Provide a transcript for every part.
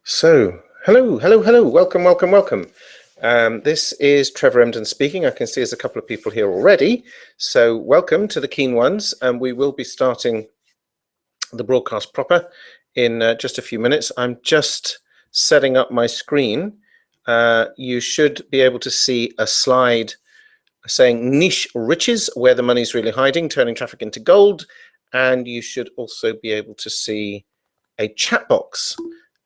So, hello, welcome. This is Trevor Emden speaking. I can see there's a couple of people here already. So, welcome to the Keen Ones, and we will be starting the broadcast proper in just a few minutes. I'm just setting up my screen. You should be able to see a slide saying niche riches, where the money's really hiding, turning traffic into gold. And you should also be able to see a chat box.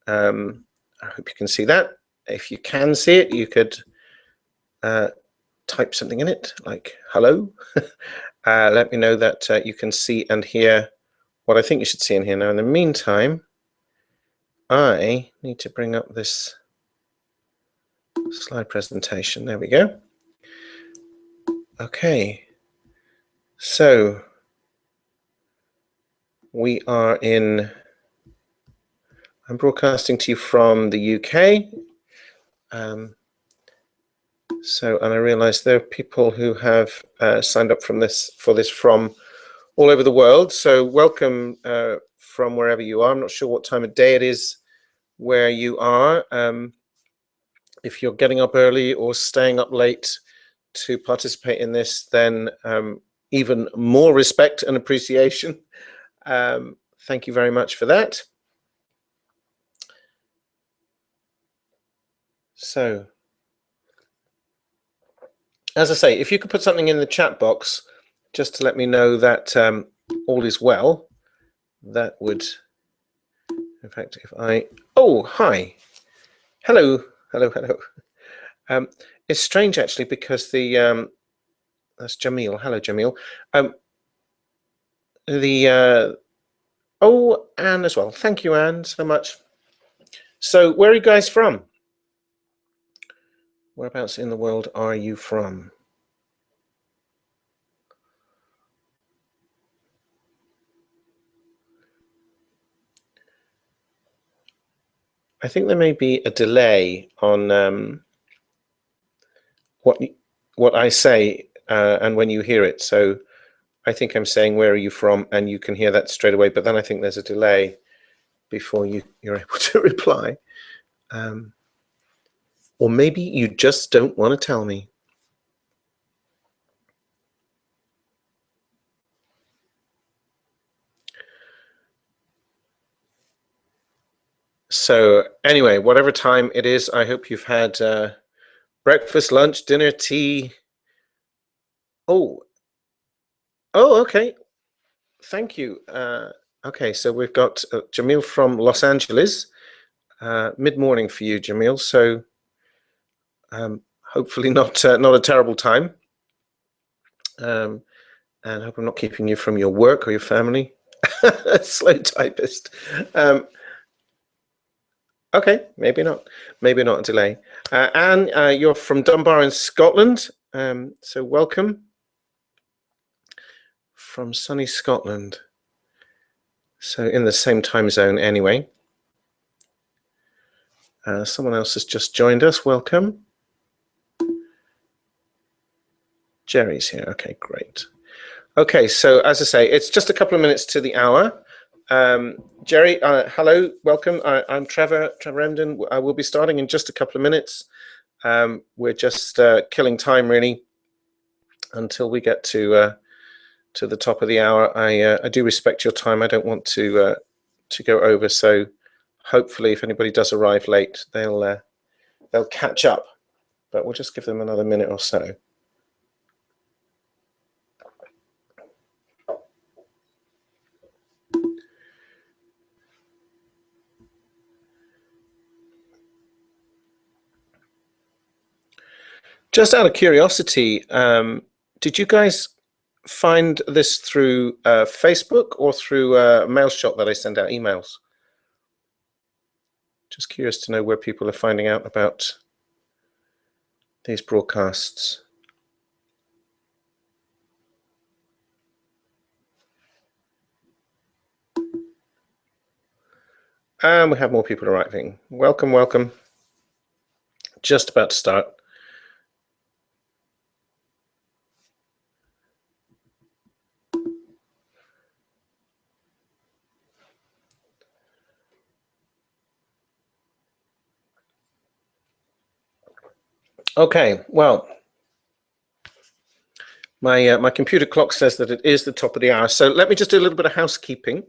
I hope you can see that. If you can see it, you could type something in it, like hello. Let me know that you can see and hear what I think you should see and hear. Now, in the meantime, I need to bring up this slide presentation. There we go. Okay. So, we are in... I'm broadcasting to you from the UK. And I realize there are people who have signed up for this from all over the world. So welcome from wherever you are. I'm not sure what time of day it is where you are. If you're getting up early or staying up late to participate in this, then even more respect and appreciation. Thank you very much for that. So, as I say, if you could put something in the chat box just to let me know that all is well, that would, in fact, if I... Oh, hi. Hello. It's strange, actually, because the... that's Jamil. Hello, Jamil. Oh, Anne as well. Thank you, Anne, so much. So, where are you guys from? Whereabouts in the world are you from? I think there may be a delay on what I say and when you hear it. So I think I'm saying, where are you from? And you can hear that straight away. But then I think there's a delay before you're able to reply. Or maybe you just don't want to tell me. So anyway, whatever time it is, I hope you've had breakfast, lunch, dinner, tea. Oh, okay. Thank you. Okay, so we've got Jamil from Los Angeles. Mid-morning for you, Jamil. So hopefully not a terrible time. And I hope I'm not keeping you from your work or your family. Slow typist. Okay, maybe not a delay. Anne, you're from Dunbar in Scotland, so welcome from sunny Scotland. So in the same time zone anyway. Someone else has just joined us. Welcome. Jerry's here. Okay, great. Okay, so as I say, it's just a couple of minutes to the hour. Jerry, hello, welcome. I'm Trevor Emden. I will be starting in just a couple of minutes. We're just killing time, really, until we get to the top of the hour. I do respect your time. I don't want to go over. So hopefully, if anybody does arrive late, they'll catch up. But we'll just give them another minute or so. Just out of curiosity, did you guys find this through Facebook or through a mail shot that I send out emails? Just curious to know where people are finding out about these broadcasts. And we have more people arriving. Welcome. Just about to start. Okay, well, my computer clock says that it is the top of the hour. So let me just do a little bit of housekeeping,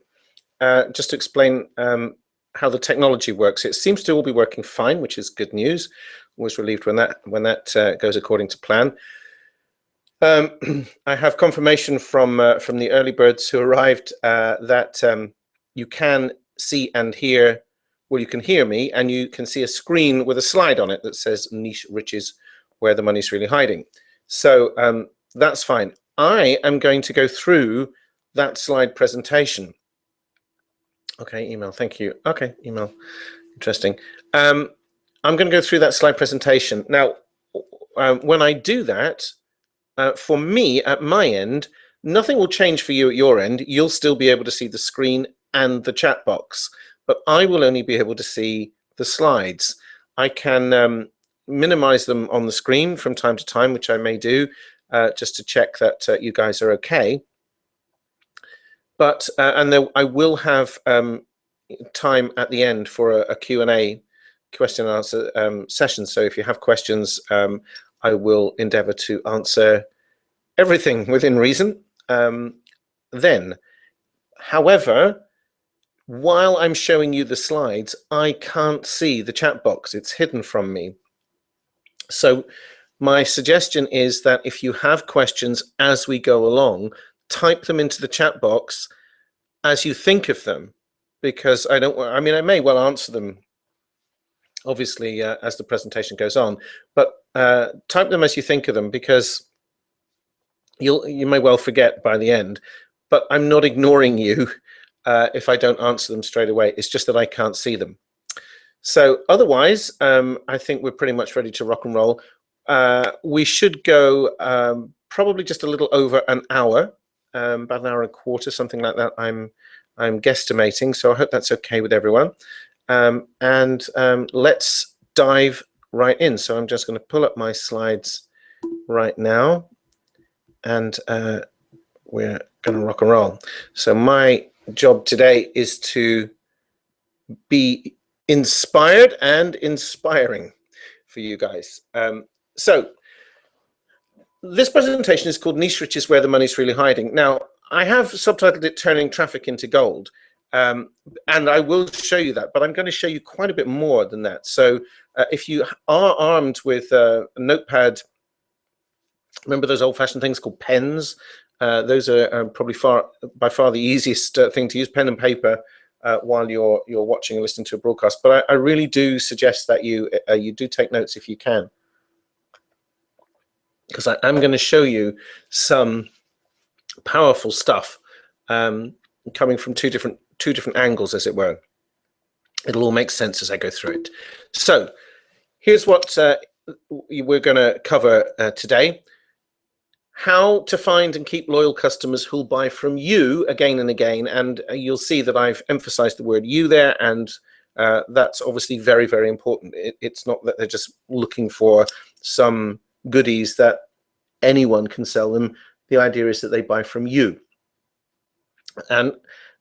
just to explain how the technology works. It seems to all be working fine, which is good news. Always relieved when that goes according to plan. I have confirmation from the early birds who arrived that you can see and hear. Well, you can hear me, and you can see a screen with a slide on it that says "Niche Riches, where the money's really hiding." So that's fine. I am going to go through that slide presentation. Okay, email. Thank you. Okay, email. Interesting. I'm going to go through that slide presentation now. When I do that. For me, at my end, nothing will change for you at your end. You'll still be able to see the screen and the chat box, but I will only be able to see the slides. I can minimize them on the screen from time to time, which I may do, just to check that you guys are okay. But I will have time at the end for a Q&A, question and answer session. So if you have questions, I will endeavor to answer everything within reason. Then, however, while I'm showing you the slides, I can't see the chat box. It's hidden from me. So my suggestion is that if you have questions as we go along, type them into the chat box as you think of them, because I may well answer them obviously as the presentation goes on, but type them as you think of them, because you may well forget by the end. But I'm not ignoring you if I don't answer them straight away. It's just that I can't see them. So otherwise, I think we're pretty much ready to rock and roll. We should go probably just a little over an hour, about an hour and a quarter, something like that. I'm guesstimating, so I hope that's okay with everyone. Let's dive right in. So I'm just going to pull up my slides right now, and we're going to rock and roll. So my job today is to be inspired and inspiring for you guys. So this presentation is called Niche Riches, Where the Money's Really Hiding. Now, I have subtitled it Turning Traffic into Gold. And I will show you that, but I'm going to show you quite a bit more than that. So if you are armed with a notepad, remember those old-fashioned things called pens? Those are probably by far the easiest thing to use, pen and paper, while you're watching and listening to a broadcast. But I really do suggest that you do take notes if you can, because I'm going to show you some powerful stuff coming from two different angles, as it were. It'll all make sense as I go through it. So here's what we're going to cover today. How to find and keep loyal customers who'll buy from you again and again. And you'll see that I've emphasized the word you there, and that's obviously very, very important. It's not that they're just looking for some goodies that anyone can sell them. The idea is that they buy from you.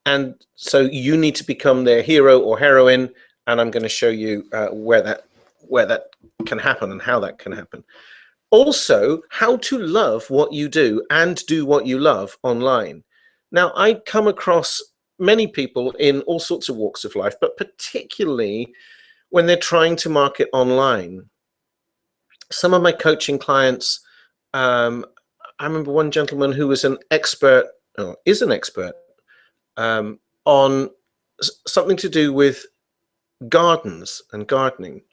And so you need to become their hero or heroine, and I'm going to show you where that can happen and how that can happen. Also, how to love what you do and do what you love online. Now, I come across many people in all sorts of walks of life, but particularly when they're trying to market online. Some of my coaching clients, I remember one gentleman who was is an expert on something to do with gardens and gardening.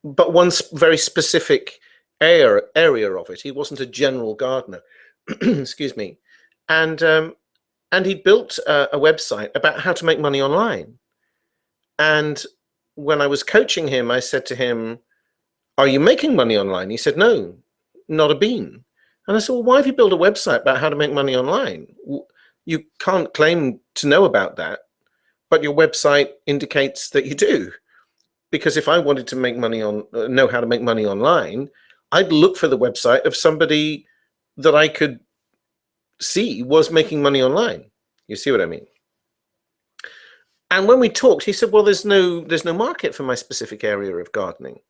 But one very specific area of it. He wasn't a general gardener, excuse me. And he built a website about how to make money online. And when I was coaching him, I said to him, "Are you making money online?" He said, "No, not a bean." And I said, "Well, why have you built a website about how to make money online? You can't claim to know about that, but your website indicates that you do." Because if I wanted to make money know how to make money online, I'd look for the website of somebody that I could see was making money online. You see what I mean? And when we talked, he said, "Well, there's no market for my specific area of gardening."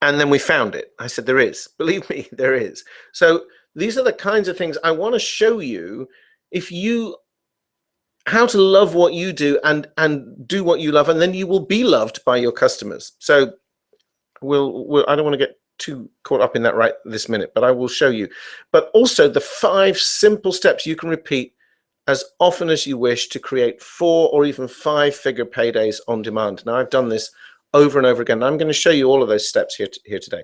And then we found it. I said, there is. Believe me, there is. So these are the kinds of things I want to show you. If you, how to love what you do and do what you love, and then you will be loved by your customers. So we'll I don't want to get too caught up in that right this minute, but I will show you. But also the 5 simple steps you can repeat as often as you wish to create 4 or even 5-figure paydays on demand. Now, I've done this over and over again. I'm going to show you all of those steps here today.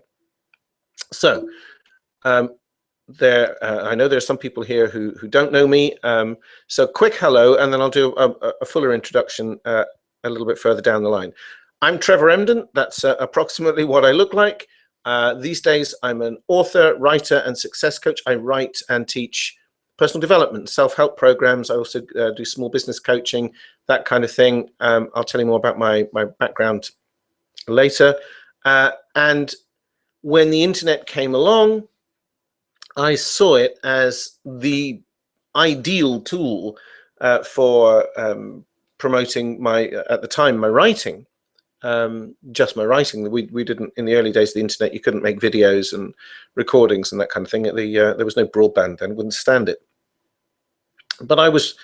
So I know there are some people here who don't know me. So quick hello, and then I'll do a fuller introduction a little bit further down the line. I'm Trevor Emden. That's approximately what I look like. These days, I'm an author, writer, and success coach. I write and teach personal development, self-help programs. I also do small business coaching, that kind of thing. I'll tell you more about my background later. And when the internet came along, I saw it as the ideal tool for promoting at the time, my writing. Just my writing. We didn't, in the early days of the internet, you couldn't make videos and recordings and that kind of thing. There was no broadband then, wouldn't stand it. But I was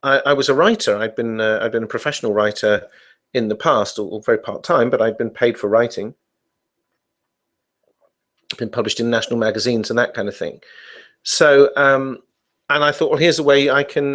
a writer. I'd been a professional writer in the past, or very part-time, but I'd been paid for writing. Been published in national magazines and that kind of thing. So and I thought, well, here's a way I can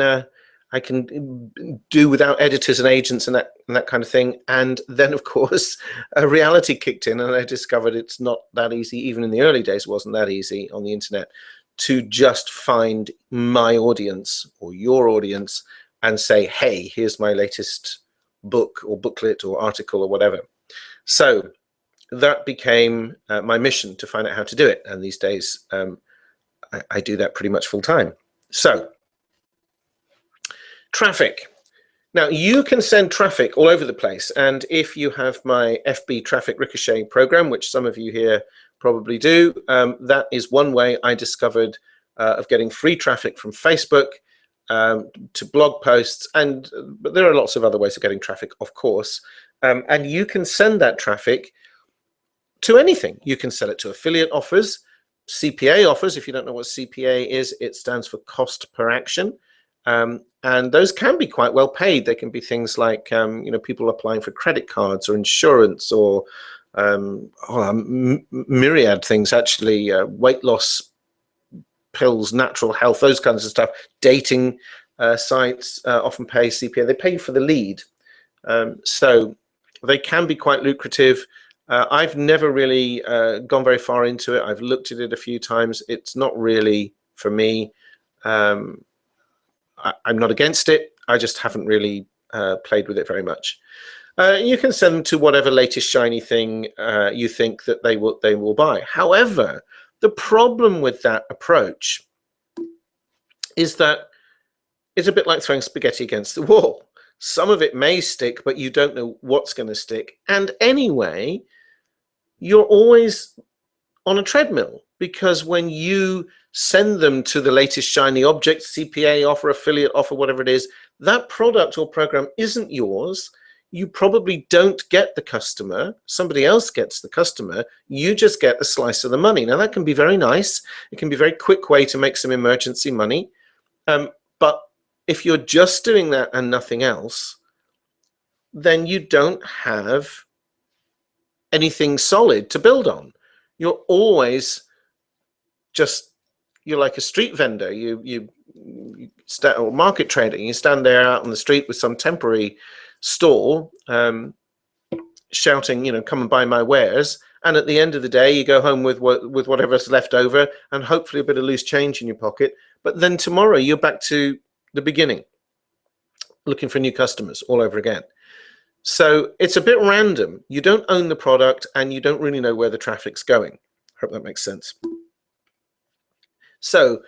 do without editors and agents and that kind of thing. And then, of course, a reality kicked in, and I discovered it's not that easy. Even in the early days, it wasn't that easy on the internet to just find my audience or your audience and say, hey, here's my latest book or booklet or article or whatever. So that became my mission, to find out how to do it. And these days, I do that pretty much full time. So traffic. Now, you can send traffic all over the place. And if you have my FB Traffic Ricochet program, which some of you here probably do, that is one way I discovered of getting free traffic from Facebook to blog posts. But there are lots of other ways of getting traffic, of course. And you can send that traffic to anything. You can sell it to affiliate offers, CPA offers. If you don't know what CPA is, it stands for cost per action. And those can be quite well paid. They can be things like, people applying for credit cards or insurance or myriad things, actually, weight loss pills, natural health, those kinds of stuff. Dating sites often pay CPA. They pay you for the lead. So they can be quite lucrative. I've never really gone very far into it. I've looked at it a few times. It's not really for me. I'm not against it. I just haven't really played with it very much. You can send them to whatever latest shiny thing you think that they will buy. However, the problem with that approach is that it's a bit like throwing spaghetti against the wall. Some of it may stick, but you don't know what's going to stick. And anyway, you're always on a treadmill, because when you send them to the latest shiny object, CPA offer, affiliate offer, whatever it is, that product or program isn't yours. You probably don't get the customer. Somebody else gets the customer. You just get a slice of the money. Now, that can be very nice. It can be a very quick way to make some emergency money. But if you're just doing that and nothing else, then you don't have anything solid to build on. You're always you're like a street vendor. You stand, or market trader. You stand there out on the street with some temporary store, shouting, come and buy my wares. And at the end of the day, you go home with whatever's left over and hopefully a bit of loose change in your pocket. But then tomorrow you're back to the beginning, looking for new customers all over again. So it's a bit random. You don't own the product and you don't really know where the traffic's going. Hope that makes sense. So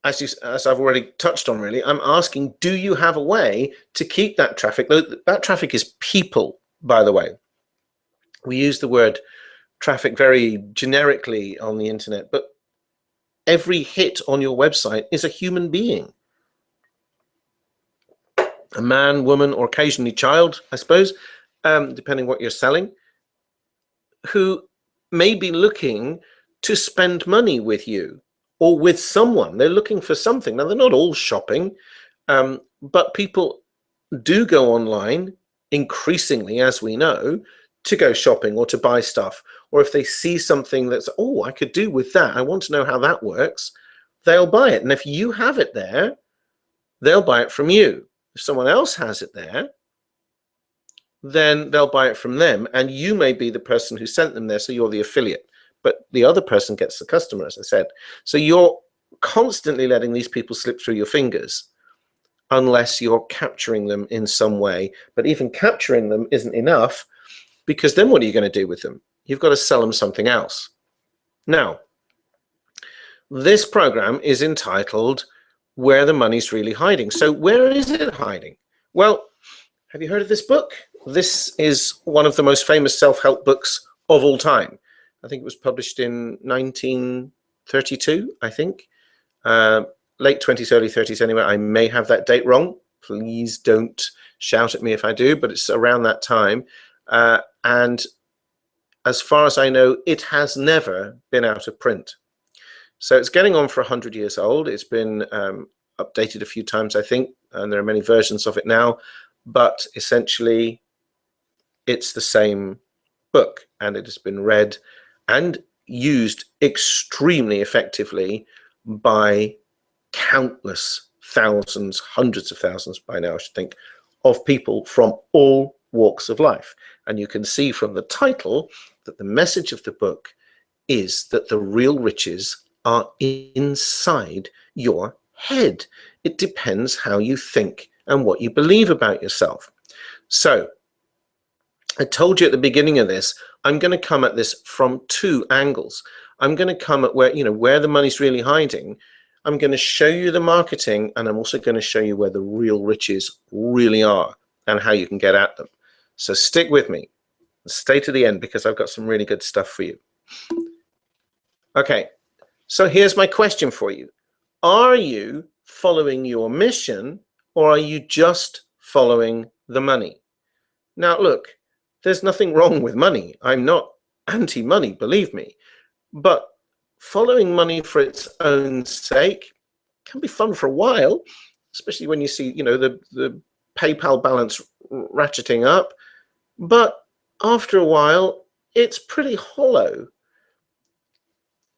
as I've already touched on, really, I'm asking, do you have a way to keep that traffic? That traffic is people, by the way. We use the word traffic very generically on the internet, but every hit on your website is a human being. A man, woman, or occasionally child, I suppose, depending what you're selling, who may be looking to spend money with you or with someone. They're looking for something. Now, they're not all shopping, but people do go online increasingly, as we know, to go shopping or to buy stuff. Or if they see something that's, oh, I could do with that, I want to know how that works, they'll buy it. And if you have it there, they'll buy it from you. If someone else has it there, then they'll buy it from them. And you may be the person who sent them there, so you're the affiliate. But the other person gets the customer, as I said. So you're constantly letting these people slip through your fingers unless you're capturing them in some way. But even capturing them isn't enough, because then what are you going to do with them? You've got to sell them something else. Now, this program is entitled Where the Money's Really Hiding. So where is it hiding? Well, have you heard of this book? This is one of the most famous self-help books of all time. I think it was published in 1932, I think. Late 20s, early 30s anyway. I may have that date wrong. Please don't shout at me if I do, but it's around that time. And as far as I know, it has never been out of print. So it's getting on for 100 years old. It's been updated a few times, I think, and there are many versions of it now. But essentially, it's the same book, and it has been read and used extremely effectively by countless thousands, hundreds of thousands by now, I should think, of people from all walks of life. And you can see from the title that the message of the book is that the real riches are inside your head. It depends how you think and what you believe about yourself. So I told you at the beginning of this, I'm going to come at this from two angles. I'm going to come at where the money's really hiding. I'm going to show you the marketing, and I'm also going to show you where the real riches really are and how you can get at them. So stick with me. Stay to the end, because I've got some really good stuff for you. Okay, so here's my question for you. Are you following your mission, or are you just following the money? Now, look, there's nothing wrong with money. I'm not anti-money, believe me. But following money for its own sake can be fun for a while, especially when you see, the PayPal balance ratcheting up. But after a while, it's pretty hollow.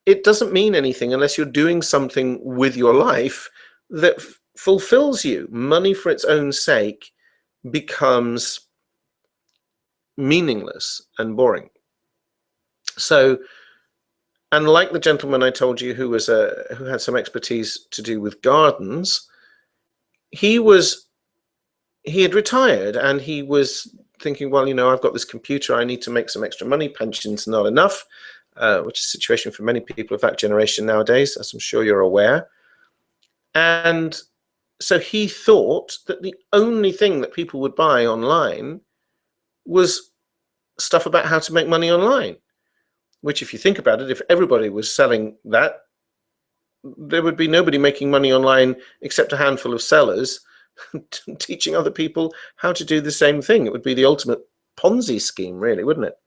It doesn't mean anything unless you're doing something with your life that fulfills you. Money for its own sake becomes meaningless and boring. So, and like the gentleman I told you who had some expertise to do with gardens, he had retired, and he was thinking, well, I've got this computer, I need to make some extra money, pension's not enough, which is a situation for many people of that generation nowadays, as I'm sure you're aware. And so he thought that the only thing that people would buy online was stuff about how to make money online, which, if you think about it, if everybody was selling that, there would be nobody making money online except a handful of sellers teaching other people how to do the same thing. It would be the ultimate Ponzi scheme, really, wouldn't it?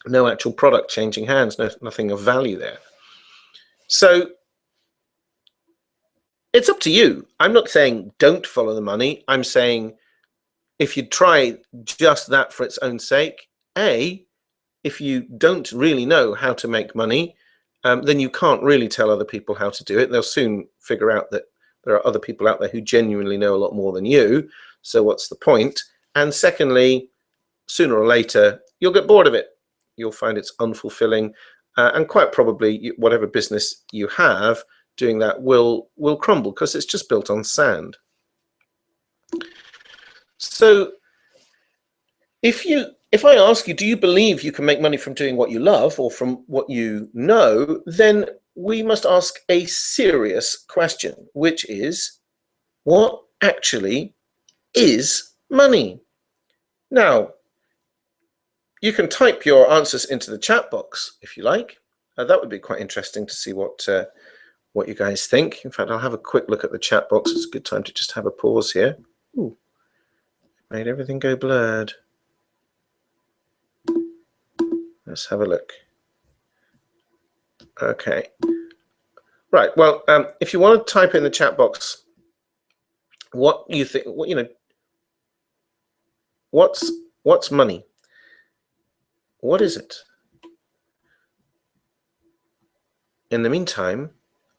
No actual product changing hands, nothing of value there. So it's up to you. I'm not saying don't follow the money. I'm saying if you try just that for its own sake, if you don't really know how to make money, then you can't really tell other people how to do it. They'll soon figure out that there are other people out there who genuinely know a lot more than you. So what's the point? And secondly, sooner or later, you'll get bored of it. You'll find it's unfulfilling. And quite probably whatever business you have doing that will crumble, because it's just built on sand. So if I ask you, do you believe you can make money from doing what you love or from what you know, then we must ask a serious question, which is, what actually is money? Now, you can type your answers into the chat box if you like. That would be quite interesting to see what you guys think. In fact, I'll have a quick look at the chat box. It's a good time to just have a pause here. Ooh, made everything go blurred. Let's have a look. Okay. Right. Well, if you want to type in the chat box what you think, what's money? What is it? In the meantime,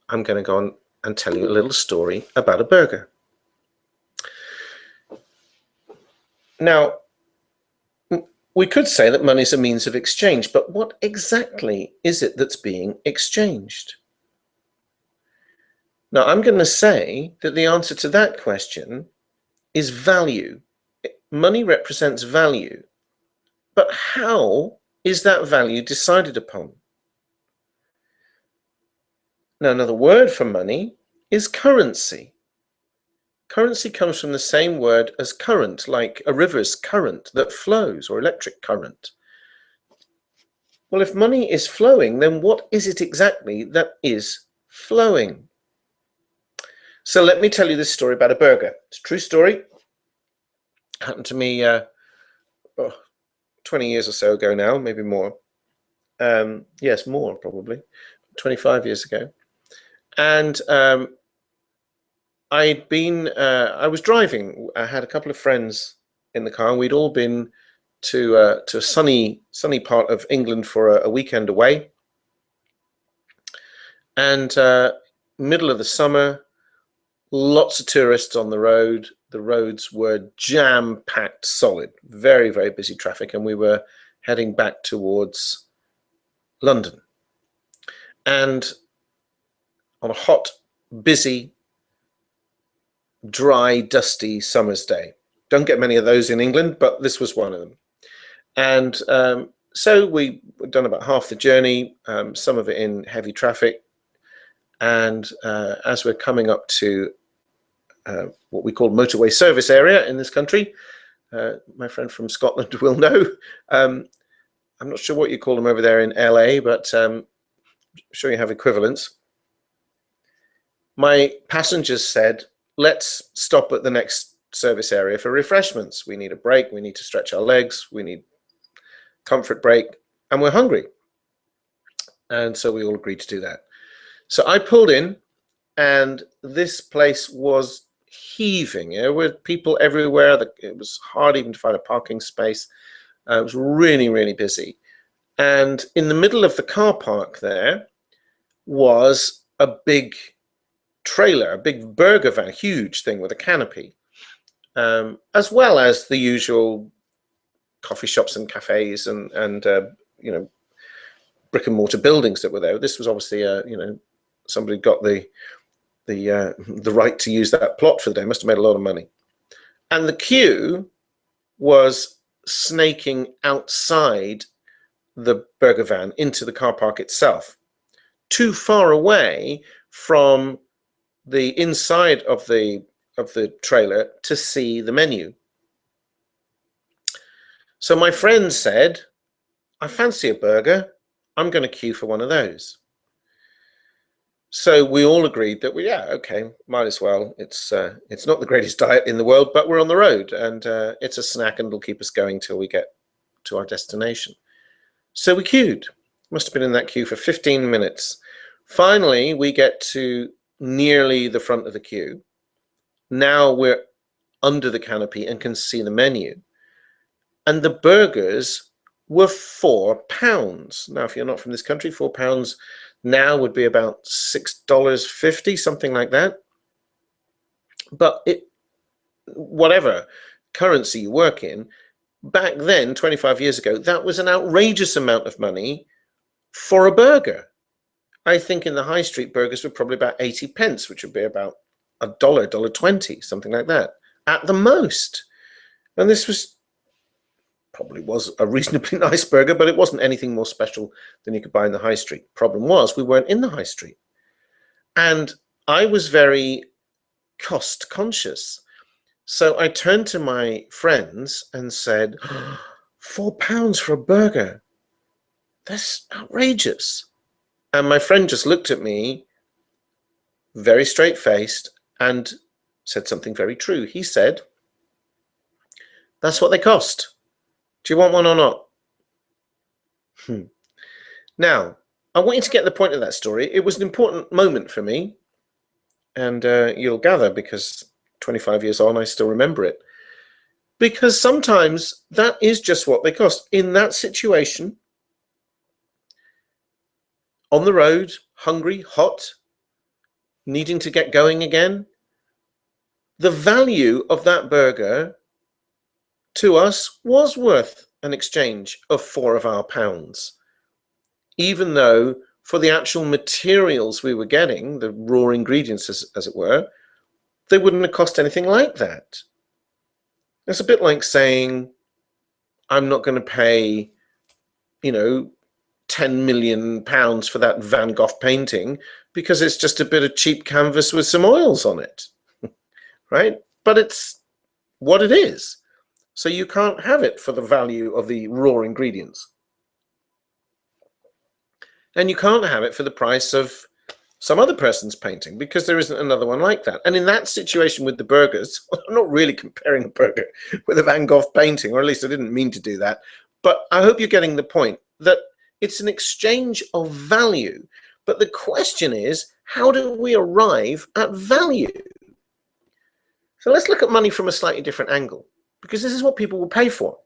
I'm going to go on and tell you a little story about a burger. Now, we could say that money is a means of exchange, but what exactly is it that's being exchanged? Now, I'm going to say that the answer to that question is value. Money represents value, but how is that value decided upon? Now, another word for money is currency. Currency comes from the same word as current, like a river's current that flows, or electric current. Well, if money is flowing, then what is it exactly that is flowing? So let me tell you this story about a burger. It's a true story. Happened to me 20 years or so ago now, maybe more. Yes, more probably, 25 years ago. And I was driving. I had a couple of friends in the car. We'd all been to a sunny part of England for a weekend away. And middle of the summer, lots of tourists on the road. The roads were jam-packed, solid, very, very busy traffic, and we were heading back towards London. And on a hot, busy, dry, dusty summer's day. Don't get many of those in England, but this was one of them. And so we had done about half the journey, some of it in heavy traffic. And as we're coming up to what we call motorway service area in this country, my friend from Scotland will know. I'm not sure what you call them over there in LA, but I'm sure you have equivalents. My passengers said, let's stop at the next service area for refreshments. We need a break. We need to stretch our legs. We need comfort break, and we're hungry. And so we all agreed to do that. So I pulled in, and this place was heaving. There were people everywhere. It was hard even to find a parking space. It was really, really busy. And in the middle of the car park there was a big trailer, a big burger van, a huge thing with a canopy, as well as the usual coffee shops and cafes and brick and mortar buildings that were there. This was obviously somebody got the right to use that plot for the day. Must have made a lot of money. And the queue was snaking outside the burger van into the car park itself, too far away from the inside of the trailer to see the menu. So my friend said, I fancy a burger. I'm going to queue for one of those. So we all agreed that okay, might as well. It's not the greatest diet in the world, but we're on the road, and it's a snack, and it'll keep us going till we get to our destination. So we queued. Must have been in that queue for 15 minutes. Finally, we get to nearly the front of the queue. Now we're under the canopy and can see the menu. And the burgers were £4. Now, if you're not from this country, £4 now would be about $6.50, something like that. But whatever currency you work in, back then, 25 years ago, that was an outrageous amount of money for a burger. I think in the high street, burgers were probably about 80 pence, which would be about $1, $1.20, something like that, at the most. And this probably was a reasonably nice burger, but it wasn't anything more special than you could buy in the high street. Problem was, we weren't in the high street. And I was very cost conscious. So I turned to my friends and said, £4 for a burger. That's outrageous. And my friend just looked at me, very straight-faced, and said something very true. He said, that's what they cost. Do you want one or not? Now, I want you to get the point of that story. It was an important moment for me, and you'll gather, because 25 years on, I still remember it. Because sometimes that is just what they cost. In that situation, on the road, hungry, hot, needing to get going again, the value of that burger to us was worth an exchange of 4 of our pounds, even though for the actual materials we were getting, the raw ingredients as it were, they wouldn't have cost anything like that. It's a bit like saying, I'm not going to pay, £10 million for that Van Gogh painting because it's just a bit of cheap canvas with some oils on it, right? But it's what it is. So you can't have it for the value of the raw ingredients. And you can't have it for the price of some other person's painting, because there isn't another one like that. And in that situation with the burgers, I'm not really comparing a burger with a Van Gogh painting, or at least I didn't mean to do that. But I hope you're getting the point that it's an exchange of value. But the question is, how do we arrive at value? So let's look at money from a slightly different angle, because this is what people will pay for.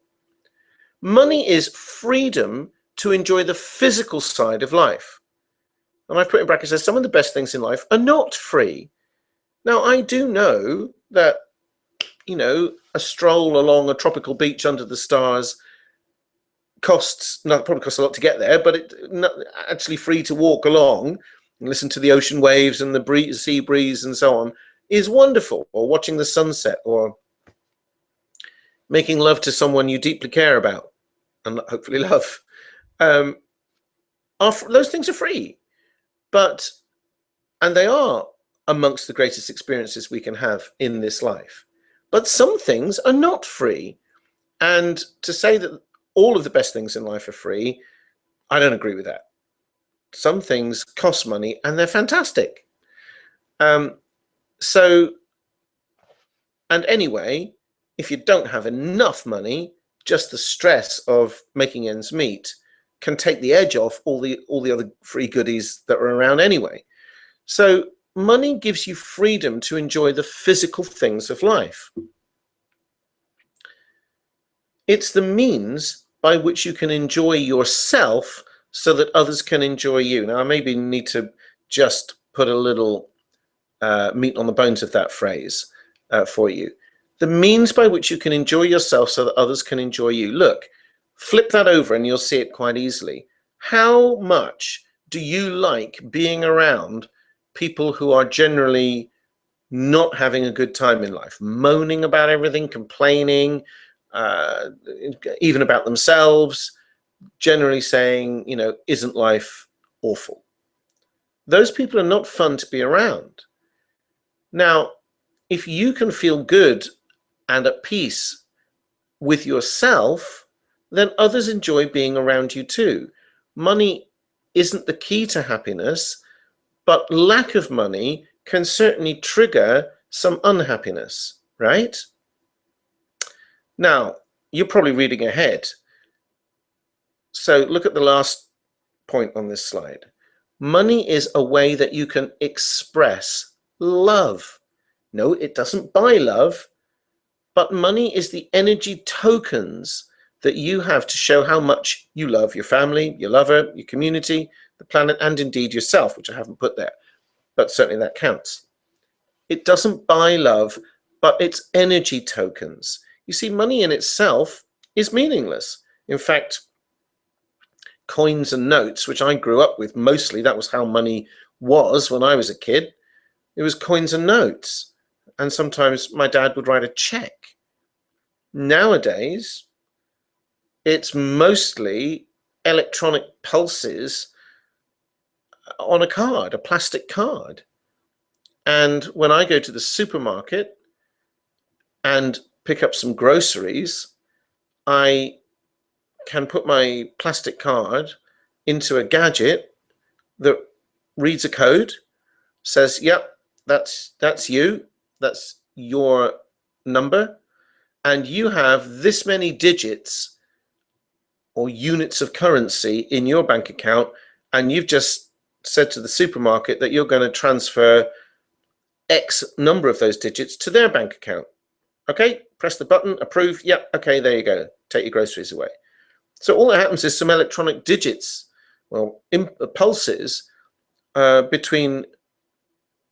Money is freedom to enjoy the physical side of life. And I've put in brackets, says some of the best things in life are not free. Now, I do know that, a stroll along a tropical beach under the stars probably costs a lot to get there, but it's not actually free to walk along and listen to the ocean waves and the sea breeze and so on is wonderful. Or watching the sunset, or making love to someone you deeply care about and hopefully love. Those things are free. And they are amongst the greatest experiences we can have in this life. But some things are not free. And to say that all of the best things in life are free, I don't agree with that. Some things cost money and they're fantastic. And anyway, if you don't have enough money, just the stress of making ends meet can take the edge off all the other free goodies that are around anyway. So money gives you freedom to enjoy the physical things of life. It's the means by which you can enjoy yourself so that others can enjoy you. Now, I maybe need to just put a little meat on the bones of that phrase for you. The means by which you can enjoy yourself so that others can enjoy you. Look, flip that over and you'll see it quite easily. How much do you like being around people who are generally not having a good time in life, moaning about everything, complaining, even about themselves, generally saying, isn't life awful? Those people are not fun to be around. Now, if you can feel good and at peace with yourself, then others enjoy being around you too. Money isn't the key to happiness, but lack of money can certainly trigger some unhappiness, right? Now, you're probably reading ahead. So look at the last point on this slide. Money is a way that you can express love. No, it doesn't buy love, but money is the energy tokens that you have to show how much you love your family, your lover, your community, the planet, and indeed yourself, which I haven't put there, but certainly that counts. It doesn't buy love, but it's energy tokens. You see, money in itself is meaningless. In fact, coins and notes, which I grew up with mostly, that was how money was when I was a kid. It was coins and notes. And sometimes my dad would write a check. Nowadays, it's mostly electronic pulses on a card, a plastic card. And when I go to the supermarket and pick up some groceries, I can put my plastic card into a gadget that reads a code, says, yep, that's you, that's your number, and you have this many digits or units of currency in your bank account, and you've just said to the supermarket that you're going to transfer X number of those digits to their bank account. Okay, press the button, approve. Yep, okay, there you go. Take your groceries away. So all that happens is some electronic digits, well, pulses between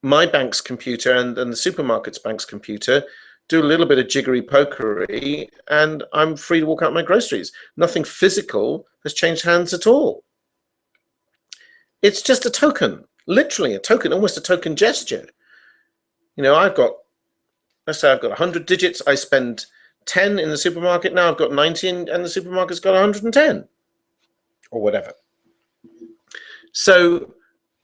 my bank's computer and the supermarket's bank's computer, do a little bit of jiggery pokery, and I'm free to walk out my groceries. Nothing physical has changed hands at all. It's just a token, literally a token, almost a token gesture. You know, let's say I've got 100 digits, I spend 10 in the supermarket, now I've got 90 and the supermarket's got 110 or whatever. So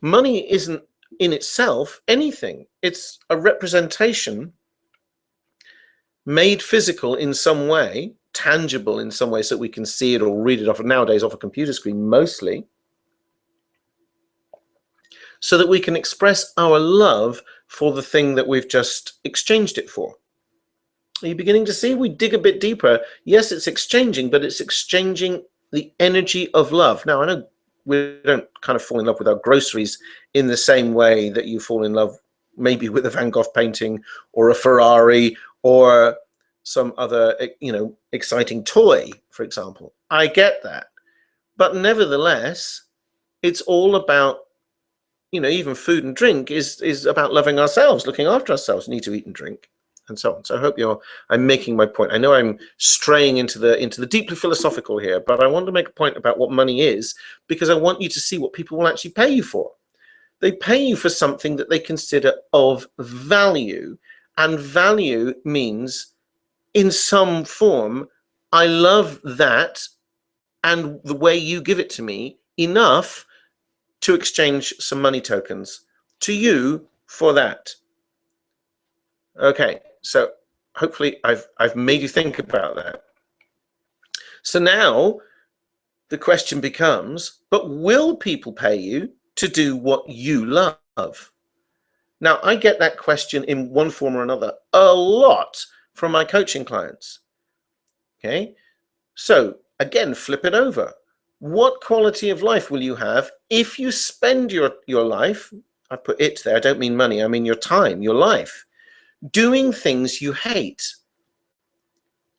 money isn't in itself anything. It's a representation made physical in some way, tangible in some way, so that we can see it or read it off nowadays off a computer screen mostly, so that we can express our love for the thing that we've just exchanged it for. Are you beginning to see? We dig a bit deeper. Yes, it's exchanging, but it's exchanging the energy of love. Now, I know we don't kind of fall in love with our groceries in the same way that you fall in love maybe with a Van Gogh painting or a Ferrari or some other, you know, exciting toy, for example. I get that. But nevertheless, it's all about, you know, even food and drink is about loving ourselves, looking after ourselves, need to eat and drink, and so on. So I hope I'm making my point. I know I'm straying into the deeply philosophical here, but I want to make a point about what money is, because I want you to see what people will actually pay you for. They pay you for something that they consider of value, and value means in some form, I love that and the way you give it to me enough to exchange some money tokens to you for that. Okay, so hopefully I've made you think about that. So now the question becomes, but will people pay you to do what you love? Now, I get that question in one form or another a lot from my coaching clients. Okay, so again, flip it over. What quality of life will you have if you spend your life, I put it there, I don't mean money, I mean your time, your life, doing things you hate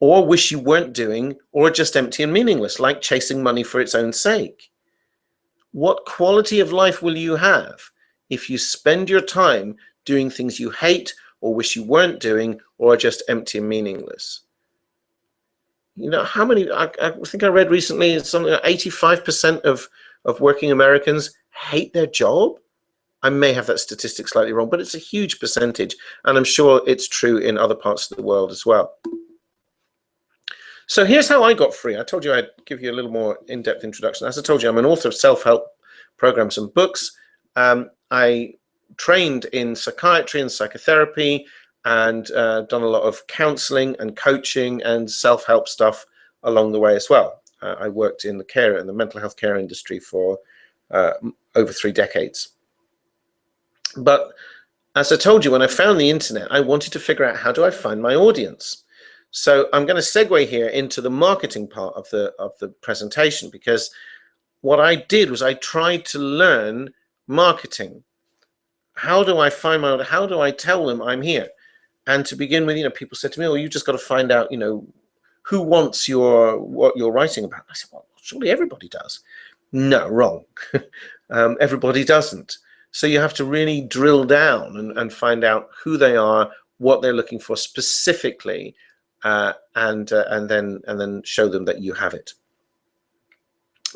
or wish you weren't doing, or just empty and meaningless, like chasing money for its own sake? What quality of life will you have if you spend your time doing things you hate or wish you weren't doing, or are just empty and meaningless? You know, how many, I think I read recently, something like 85% of working Americans hate their job. I may have that statistic slightly wrong, but it's a huge percentage, and I'm sure it's true in other parts of the world as well. So here's how I got free. I told you I'd give you a little more in-depth introduction. As I told you, I'm an author of self-help programs and books. I trained in psychiatry and psychotherapy, and done a lot of counseling and coaching and self-help stuff along the way as well. I worked in the mental health care industry for over 3 decades. But as I told you, when I found the internet, I wanted to figure out, how do I find my audience? So I'm going to segue here into the marketing part of the presentation, because what I did was I tried to learn marketing. How do I find my audience? How do I tell them I'm here? And to begin with, you know, people said to me, "Oh, you just got to find out, you know, who wants what you're writing about." I said, "Well, surely everybody does." No, wrong. Everybody doesn't. So you have to really drill down and find out who they are, what they're looking for specifically, and then show them that you have it.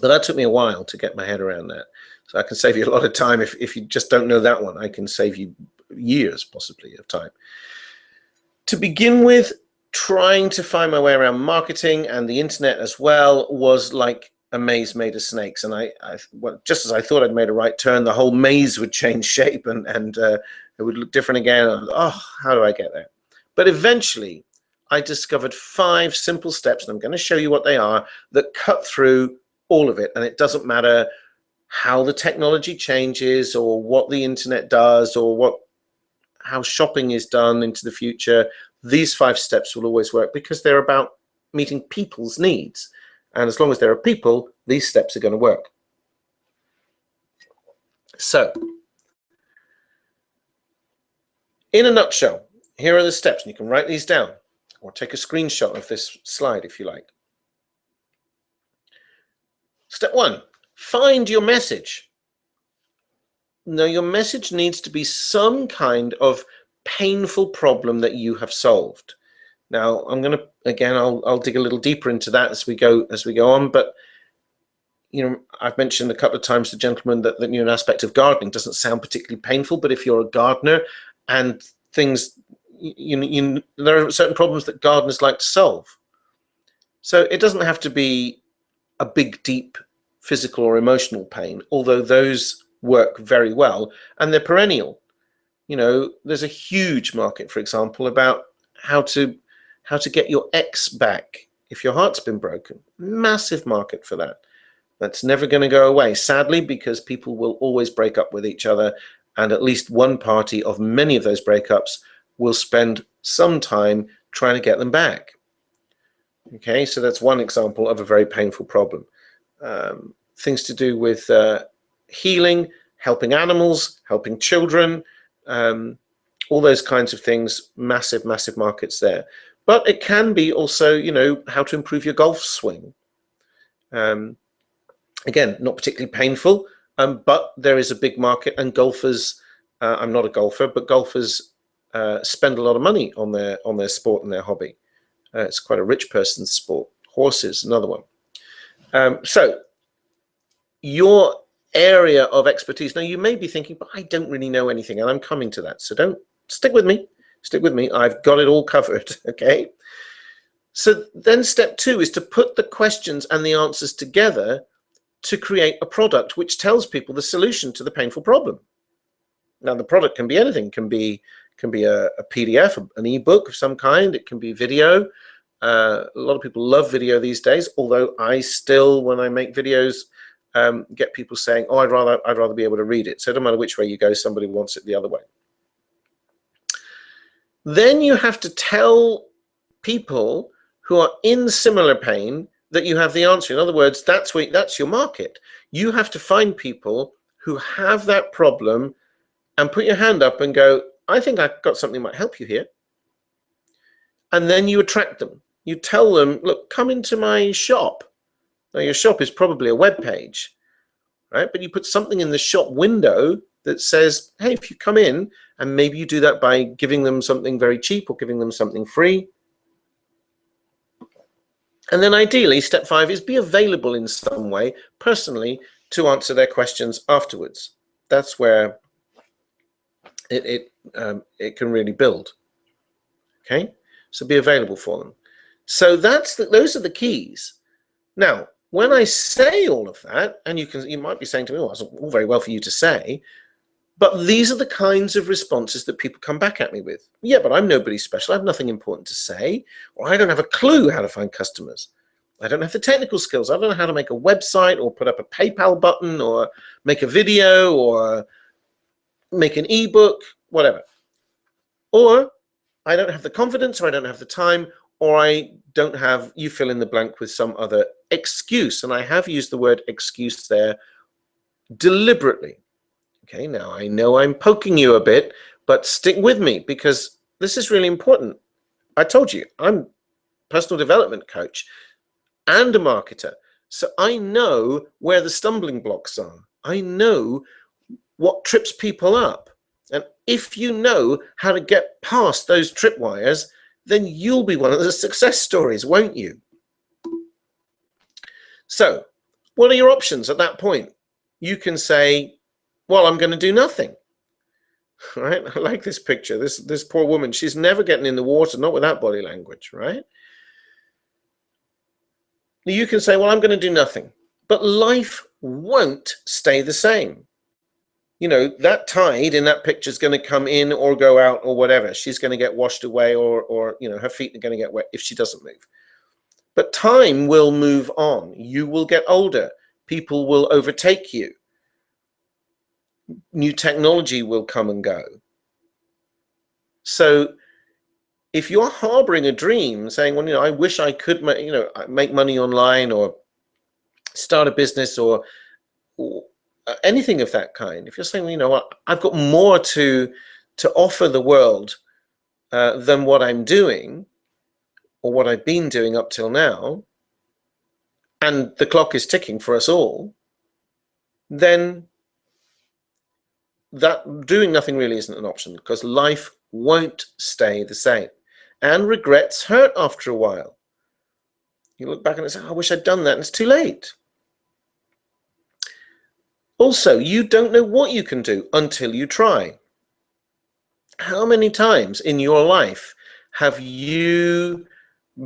But that took me a while to get my head around that. So I can save you a lot of time if you just don't know that one. I can save you years, possibly, of time. To begin with, trying to find my way around marketing and the internet as well was like a maze made of snakes. And well, just as I thought I'd made a right turn, the whole maze would change shape and it would look different again. Oh, how do I get there? But eventually, I discovered 5 simple steps, and I'm going to show you what they are, that cut through all of it. And it doesn't matter how the technology changes or what the internet does or how shopping is done into the future. These 5 steps will always work, because they're about meeting people's needs. And as long as there are people, these steps are going to work. So, in a nutshell, here are the steps, and you can write these down or take a screenshot of this slide if you like. Step 1, find your message. Now, your message needs to be some kind of painful problem that you have solved. Now, I'm going to, again, I'll dig a little deeper into that as we go on, but I've mentioned a couple of times to gentlemen that an aspect of gardening doesn't sound particularly painful, but if you're a gardener and things, there are certain problems that gardeners like to solve. So it doesn't have to be a big, deep physical or emotional pain, although those work very well and they're perennial. There's a huge market, for example, about how to get your ex back if your heart's been broken. Massive market for that. That's never going to go away, sadly, because people will always break up with each other, and at least one party of many of those breakups will spend some time trying to get them back. Okay, so that's one example of a very painful problem. Things to do with healing, helping animals, helping children, all those kinds of things, massive, massive markets there. But it can be also, how to improve your golf swing. Again, not particularly painful, but there is a big market, and golfers, I'm not a golfer, but golfers spend a lot of money on their sport and their hobby. It's quite a rich person's sport. Horses, another one. So your area of expertise, now you may be thinking, but I don't really know anything, and I'm coming to that. So don't stick with me. Stick with me. I've got it all covered. Okay. So then step 2 is to put the questions and the answers together to create a product which tells people the solution to the painful problem. Now, the product can be anything. It can be a PDF, an ebook of some kind. It can be video. A lot of people love video these days, although I still, when I make videos, get people saying, oh, I'd rather be able to read it. So it doesn't matter which way you go, somebody wants it the other way. Then you have to tell people who are in similar pain that you have the answer. In other words, that's your market. You have to find people who have that problem and put your hand up and go, I think I've got something that might help you here. And then you attract them. You tell them, look, come into my shop. Now, your shop is probably a web page, right? But you put something in the shop window that says, hey, if you come in, and maybe you do that by giving them something very cheap or giving them something free. And then ideally, step 5 is be available in some way, personally, to answer their questions afterwards. That's where it can really build. Okay, so be available for them. So those are the keys. Now, when I say all of that, and you might be saying to me, oh, that's all very well for you to say, but these are the kinds of responses that people come back at me with. Yeah, but I'm nobody special. I have nothing important to say, or I don't have a clue how to find customers. I don't have the technical skills. I don't know how to make a website or put up a PayPal button or make a video or make an ebook, whatever. Or I don't have the confidence, or I don't have the time, or I don't have, you fill in the blank with some other excuse. And I have used the word excuse there deliberately. Okay, now I know I'm poking you a bit, but stick with me because this is really important. I told you, I'm a personal development coach and a marketer. So I know where the stumbling blocks are. I know what trips people up. And if you know how to get past those tripwires, then you'll be one of the success stories, won't you? So what are your options at that point? You can say, well, I'm going to do nothing. Right? I like this picture. This poor woman, she's never getting in the water, not with that body language, right? You can say, well, I'm going to do nothing. But life won't stay the same. That tide in that picture is going to come in or go out or whatever. She's going to get washed away or her feet are going to get wet if she doesn't move. But time will move on. You will get older. People will overtake you. New technology will come and go. So if you're harboring a dream saying, well, I wish I could make money online or start a business or anything of that kind, if you're saying, well, what, I've got more to offer the world than what I'm doing or what I've been doing up till now, and the clock is ticking for us all, then that doing nothing really isn't an option, because life won't stay the same. And regrets hurt after a while. You look back and say, I wish I'd done that, and it's too late. Also, you don't know what you can do until you try. How many times in your life have you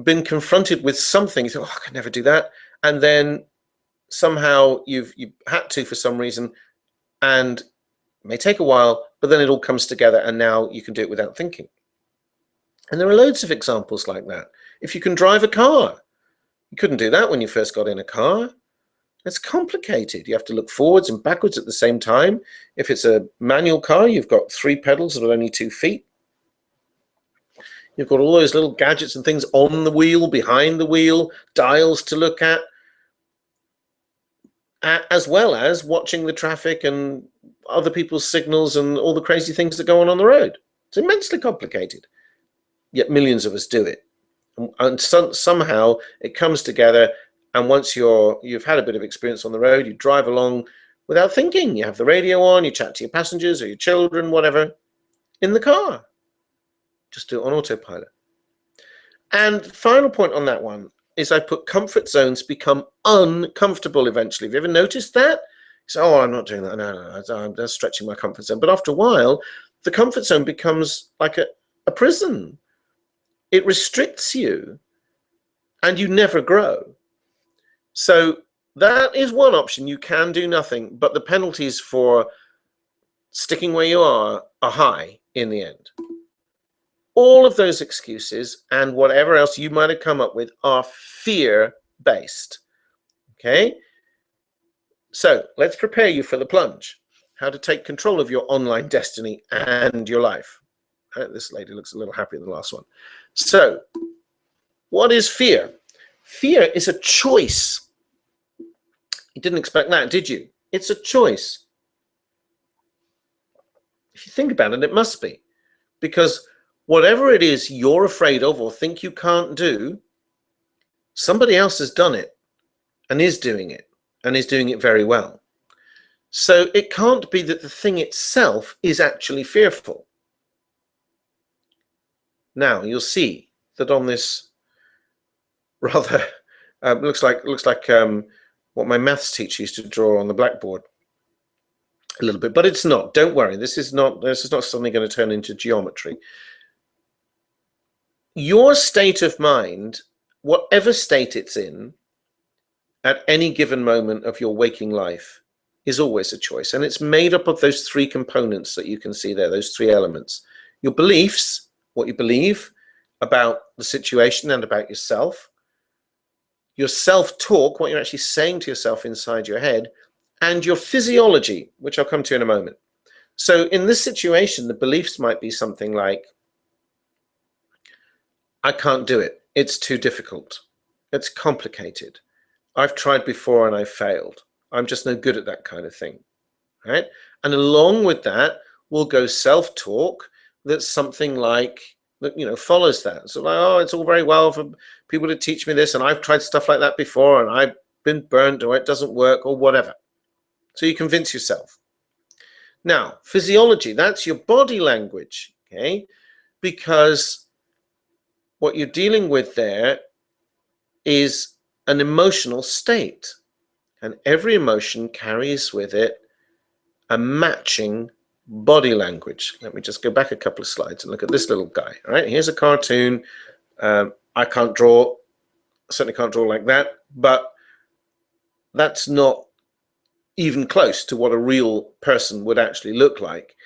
been confronted with something, you think, I could never do that, and then somehow you've had to for some reason, and it may take a while, but then it all comes together and now you can do it without thinking. And there are loads of examples like that. If you can drive a car, you couldn't do that when you first got in a car. It's complicated. You have to look forwards and backwards at the same time. If it's a manual car, you've got 3 pedals with only 2 feet. You've got all those little gadgets and things on the wheel, behind the wheel, dials to look at, as well as watching the traffic and other people's signals and all the crazy things that go on the road. It's immensely complicated, yet millions of us do it. And somehow it comes together, and once you've had a bit of experience on the road, you drive along without thinking. You have the radio on, you chat to your passengers or your children, whatever, in the car. Just do it on autopilot. And final point on that one is I put comfort zones become uncomfortable eventually. Have you ever noticed that? You say, I'm not doing that. No, I'm just stretching my comfort zone. But after a while, the comfort zone becomes like a prison. It restricts you and you never grow. So that is one option. You can do nothing, but the penalties for sticking where you are high in the end. All of those excuses and whatever else you might have come up with are fear-based. Okay? So let's prepare you for the plunge. How to take control of your online destiny and your life. This lady looks a little happier than the last one. So, what is fear? Fear is a choice. You didn't expect that, did you? It's a choice. If you think about it, it must be. Because whatever it is you're afraid of or think you can't do, somebody else has done it and is doing it very well. So it can't be that the thing itself is actually fearful. Now you'll see that on this rather looks like what my maths teacher used to draw on the blackboard a little bit, but it's not. Don't worry. This is not suddenly going to turn into geometry. Your state of mind, whatever state it's in, at any given moment of your waking life, is always a choice. And it's made up of those 3 components that you can see there, those 3 elements. Your beliefs, what you believe about the situation and about yourself. Your self-talk, what you're actually saying to yourself inside your head. And your physiology, which I'll come to in a moment. So in this situation, the beliefs might be something like, I can't do it. It's too difficult. It's complicated. I've tried before and I failed. I'm just no good at that kind of thing, right? And along with that will go self-talk that's something like, that follows that. So like, it's all very well for people to teach me this, and I've tried stuff like that before, and I've been burnt, or it doesn't work, or whatever. So you convince yourself. Now, physiology, that's your body language, okay? Because what you're dealing with there is an emotional state, and every emotion carries with it a matching body language. Let me just go back a couple of slides and look at this little guy. All right, here's a cartoon. I can't draw, certainly can't draw like that, but that's not even close to what a real person would actually look like.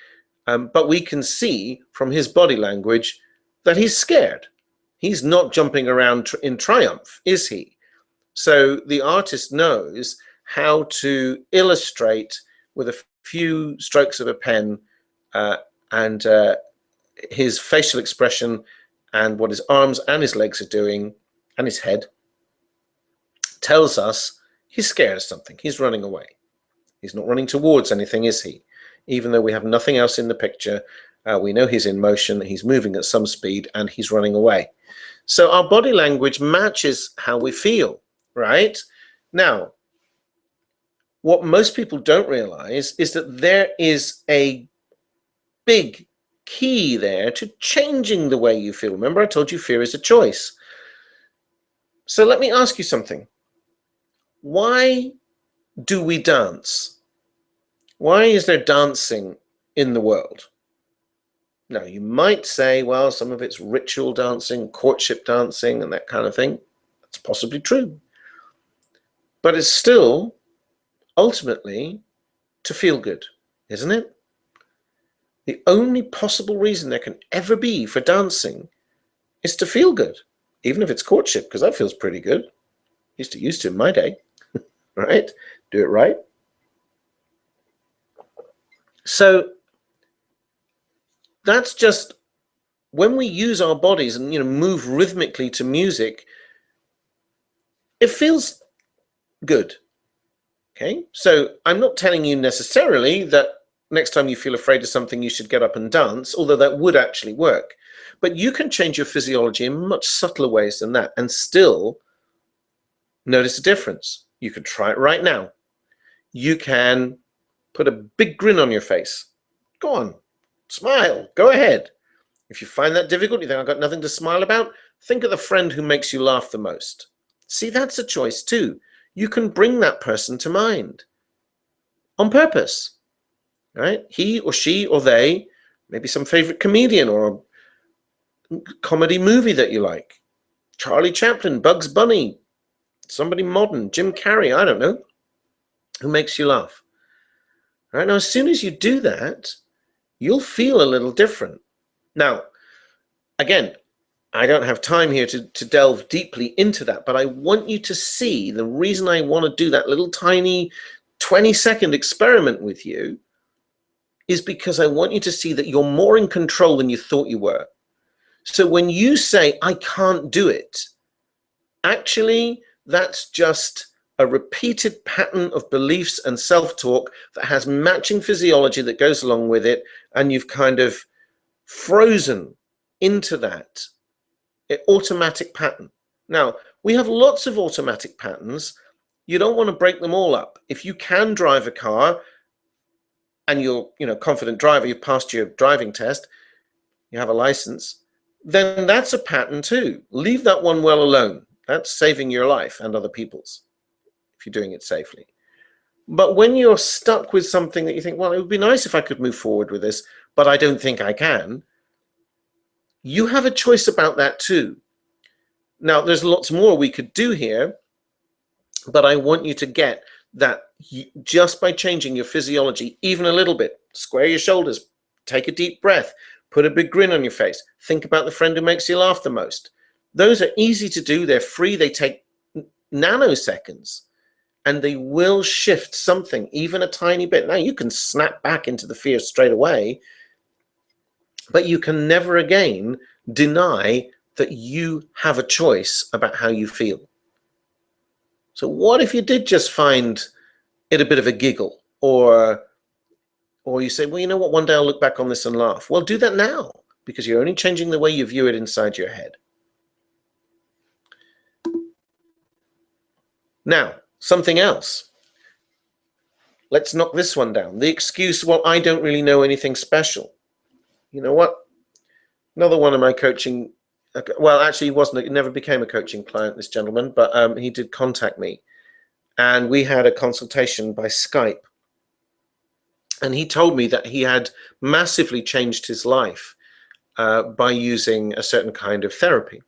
But we can see from his body language that he's scared. He's not jumping around in triumph, is he? So the artist knows how to illustrate with a few strokes of a pen and his facial expression and what his arms and his legs are doing, and his head, tells us he's scared of something. He's running away. He's not running towards anything, is he? Even though we have nothing else in the picture, we know he's in motion, he's moving at some speed, and he's running away. So our body language matches how we feel, right? Now, what most people don't realize is that there is a big key there to changing the way you feel. Remember, I told you fear is a choice. So let me ask you something. Why do we dance? Why is there dancing in the world? Now, you might say, well, some of it's ritual dancing, courtship dancing, and that kind of thing. That's possibly true. But it's still ultimately to feel good, isn't it? The only possible reason there can ever be for dancing is to feel good, even if it's courtship, because that feels pretty good. Used to in my day, right? Do it right. So that's just when we use our bodies and move rhythmically to music, it feels good. Okay, so I'm not telling you necessarily that next time you feel afraid of something, you should get up and dance, although that would actually work. But you can change your physiology in much subtler ways than that and still notice a difference. You can try it right now. You can put a big grin on your face. Go on, smile, go ahead. If you find that difficult, you think I've got nothing to smile about, think of the friend who makes you laugh the most. See, that's a choice too. You can bring that person to mind on purpose, right? He or she or they, maybe some favorite comedian or a comedy movie that you like. Charlie Chaplin, Bugs Bunny, somebody modern, Jim Carrey, I don't know, who makes you laugh. Right now, as soon as you do that, you'll feel a little different. Now, again, I don't have time here to delve deeply into that, but I want you to see the reason I want to do that little tiny 20-second experiment with you is because I want you to see that you're more in control than you thought you were. So when you say, I can't do it, actually, that's just a repeated pattern of beliefs and self-talk that has matching physiology that goes along with it, and you've kind of frozen into that automatic pattern. Now, we have lots of automatic patterns. You don't want to break them all up. If you can drive a car and you're confident driver, you've passed your driving test, you have a license, then that's a pattern too. Leave that one well alone. That's saving your life and other people's if you're doing it safely. But when you're stuck with something that you think, well, it would be nice if I could move forward with this, but I don't think I can, you have a choice about that too. Now, there's lots more we could do here, but I want you to get that just by changing your physiology even a little bit, square your shoulders, take a deep breath, put a big grin on your face, think about the friend who makes you laugh the most. Those are easy to do. They're free. They take nanoseconds, and they will shift something, even a tiny bit. Now, you can snap back into the fear straight away, but you can never again deny that you have a choice about how you feel. So what if you did just find it a bit of a giggle, or you say, well, you know what, one day I'll look back on this and laugh. Well, do that now, because you're only changing the way you view it inside your head. Now, something else. Let's knock this one down. The excuse, well, I don't really know anything special. You know what? Another one of my coaching, well, actually, he never became a coaching client, this gentleman, but he did contact me. And we had a consultation by Skype. And he told me that he had massively changed his life by using a certain kind of therapy.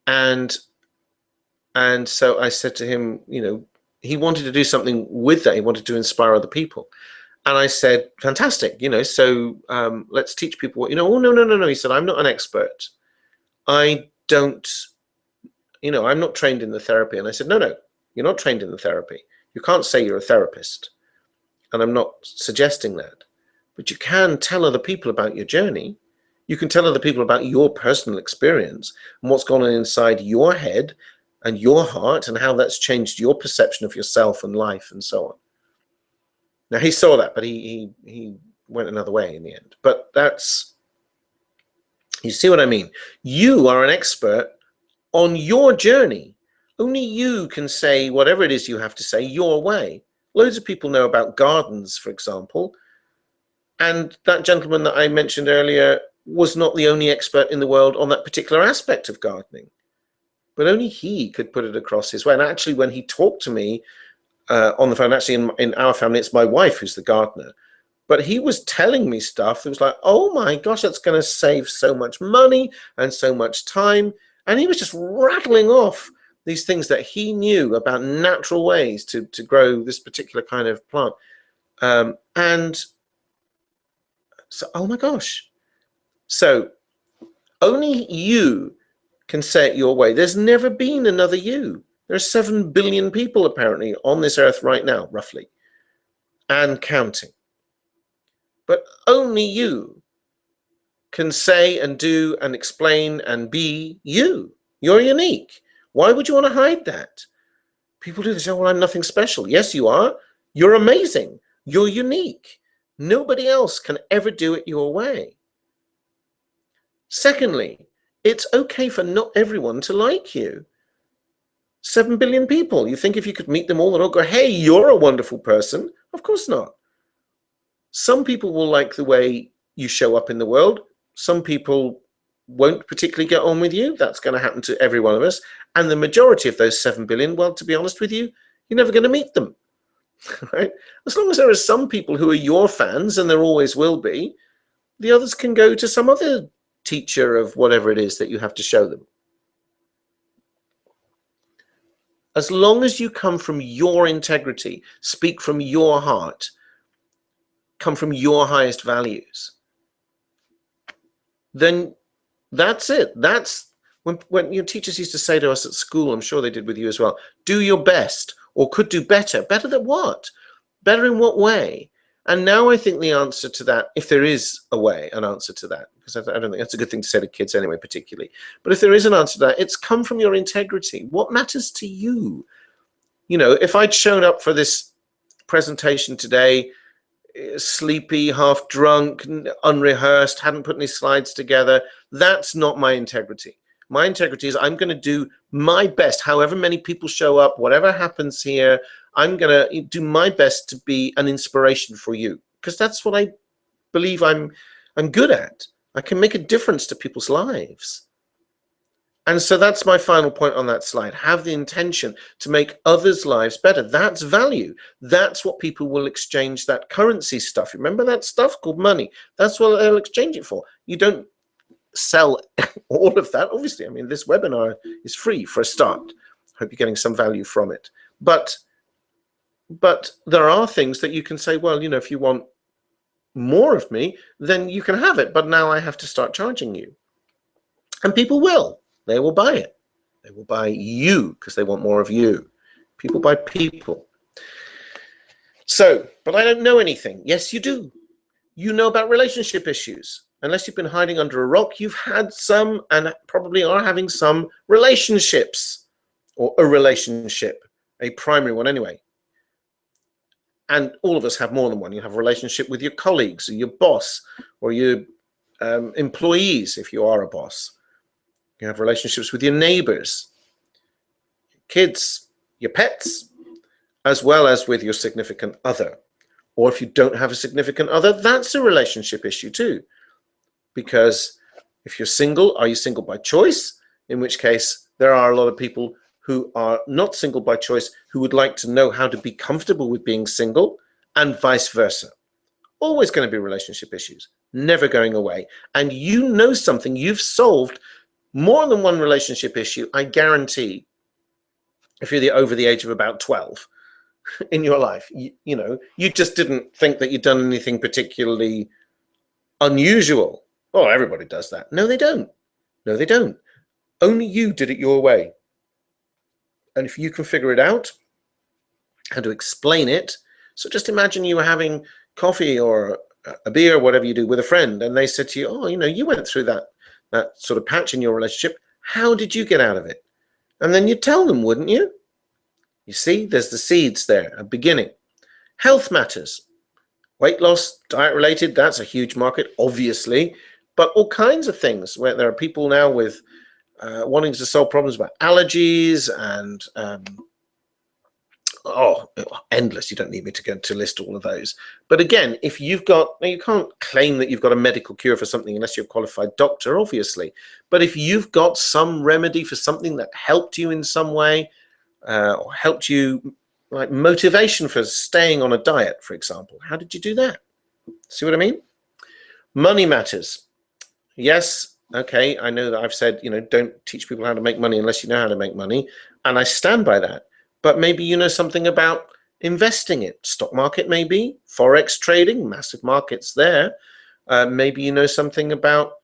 And so I said to him, he wanted to do something with that. He wanted to inspire other people. And I said, fantastic, so let's teach people what, oh, no. He said, I'm not an expert. I'm not trained in the therapy. And I said, no, you're not trained in the therapy. You can't say you're a therapist. And I'm not suggesting that. But you can tell other people about your journey. You can tell other people about your personal experience and what's gone on inside your head and your heart and how that's changed your perception of yourself and life and so on. Now, he saw that, but he went another way in the end. But that's, you see what I mean? You are an expert on your journey. Only you can say whatever it is you have to say your way. Loads of people know about gardens, for example. And that gentleman that I mentioned earlier was not the only expert in the world on that particular aspect of gardening. But only he could put it across his way. And actually, when he talked to me on the phone, actually in our family, it's my wife who's the gardener. But he was telling me stuff that was like, oh my gosh, that's going to save so much money and so much time. And he was just rattling off these things that he knew about natural ways to grow this particular kind of plant. And so, oh my gosh. So only you can say it your way. There's never been another you. There are 7 billion people apparently on this earth right now, roughly, and counting. But only you can say and do and explain and be you. You're unique. Why would you want to hide that? People do this, oh, well, I'm nothing special. Yes, you are. You're amazing. You're unique. Nobody else can ever do it your way. Secondly, it's okay for not everyone to like you. 7 billion people. You think if you could meet them all and all go, hey, you're a wonderful person? Of course not. Some people will like the way you show up in the world. Some people won't particularly get on with you. That's going to happen to every one of us. And the majority of those 7 billion, well, to be honest with you, you're never going to meet them. Right? As long as there are some people who are your fans, and there always will be, the others can go to some other teacher of whatever it is that you have to show them. As long as you come from your integrity, speak from your heart, come from your highest values, then that's it. That's when your teachers used to say to us at school, I'm sure they did with you as well, do your best, or could do better. Better than what? Better in what way? And now I think the answer to that, if there is a way, an answer to that, because I don't think that's a good thing to say to kids anyway, particularly, but if there is an answer to that, it's come from your integrity. What matters to you? You know, if I'd shown up for this presentation today, sleepy, half drunk, unrehearsed, hadn't put any slides together, that's not my integrity. My integrity is I'm going to do my best, however many people show up, whatever happens here, I'm going to do my best to be an inspiration for you, because that's what I believe I'm good at. I can make a difference to people's lives. And so that's my final point on that slide. Have the intention to make others' lives better. That's value. That's what people will exchange that currency stuff. Remember that stuff called money? That's what they'll exchange it for. You don't sell all of that, obviously. I mean, this webinar is free for a start. Hope you're getting some value from it. But there are things that you can say, well, you know, if you want more of me, then you can have it. But now I have to start charging you. And people will. They will buy it. They will buy you because they want more of you. People buy people. So, but I don't know anything. Yes, you do. You know about relationship issues. Unless you've been hiding under a rock, you've had some and probably are having some relationships, or a relationship, a primary one anyway. And all of us have more than one. You have a relationship with your colleagues or your boss or your employees if you are a boss. You have relationships with your neighbors, kids, your pets, as well as with your significant other. Or if you don't have a significant other, that's a relationship issue too. Because if you're single, are you single by choice? In which case, there are a lot of people who are not single by choice who would like to know how to be comfortable with being single, and vice versa. Always going to be relationship issues, never going away. And you know something, you've solved more than one relationship issue, I guarantee, if you're over the age of about 12 in your life. You know, you just didn't think that you'd done anything particularly unusual. Oh, everybody does that. No, they don't. No, they don't. Only you did it your way. And if you can figure it out, how to explain it. So just imagine you were having coffee or a beer, whatever you do with a friend, and they said to you, oh, you went through that sort of patch in your relationship. How did you get out of it? And then you'd tell them, wouldn't you? You see, there's the seeds there, a beginning. Health matters. Weight loss, diet related, that's a huge market, obviously, but all kinds of things where there are people now with wanting to solve problems about allergies and endless. You don't need me to go to list all of those. But again, if you've got, now you can't claim that you've got a medical cure for something unless you're a qualified doctor, obviously. But if you've got some remedy for something that helped you in some way, or helped you, like motivation for staying on a diet, for example, how did you do that? See what I mean? Money matters. Yes, okay, I know that I've said, don't teach people how to make money unless you know how to make money, and I stand by that. But maybe you know something about investing it. Stock market, maybe. Forex trading, massive markets there. Maybe you know something about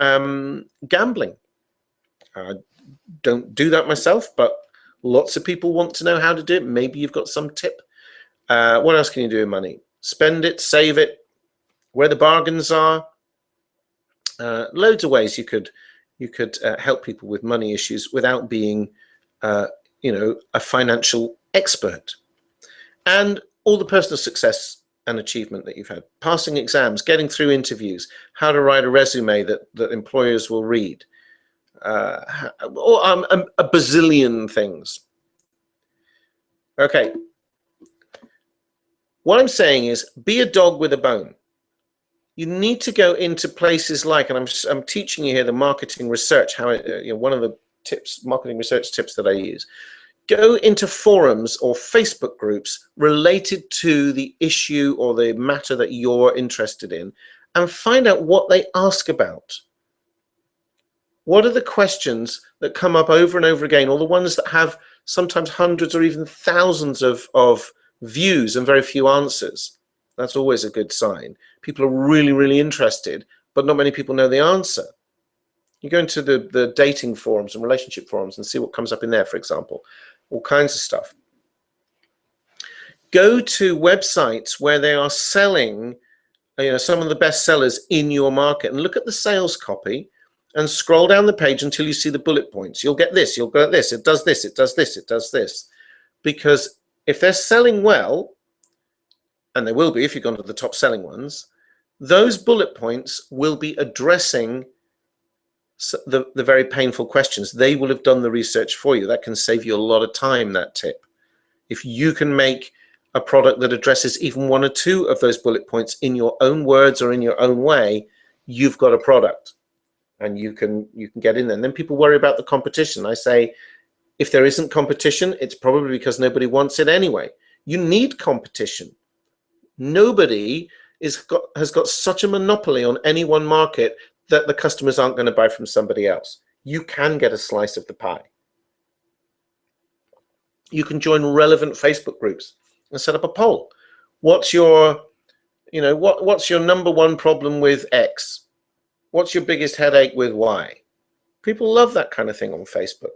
gambling. I don't do that myself, but lots of people want to know how to do it. Maybe you've got some tip. What else can you do with money? Spend it, save it, where the bargains are. Loads of ways you could help people with money issues without being a financial expert. And all the personal success and achievement that you've had, passing exams, getting through interviews, how to write a resume that employers will read, a bazillion things. Okay, what I'm saying is, be a dog with a bone. You need to go into places like, and I'm teaching you here the marketing research, how one of the marketing research tips that I use. Go into forums or Facebook groups related to the issue or the matter that you're interested in, and find out what they ask about. What are the questions that come up over and over again, or the ones that have sometimes hundreds or even thousands of views and very few answers? That's always a good sign. People are really, really interested, but not many people know the answer. You go into the dating forums and relationship forums and see what comes up in there, for example. All kinds of stuff. Go to websites where they are selling some of the best sellers in your market, and look at the sales copy and scroll down the page until you see the bullet points. You'll get this, you'll get this, it does this, it does this, it does this. Because if they're selling well, and they will be if you've gone to the top selling ones, those bullet points will be addressing the very painful questions. They will have done the research for you. That can save you a lot of time, that tip. If you can make a product that addresses even one or two of those bullet points in your own words or in your own way, you've got a product, and you can get in there. And then people worry about the competition. I say, if there isn't competition, it's probably because nobody wants it anyway. You need competition. Nobody has got such a monopoly on any one market that the customers aren't going to buy from somebody else. You can get a slice of the pie. You can join relevant Facebook groups and set up a poll. What's your number one problem with X? What's your biggest headache with Y? People love that kind of thing on Facebook.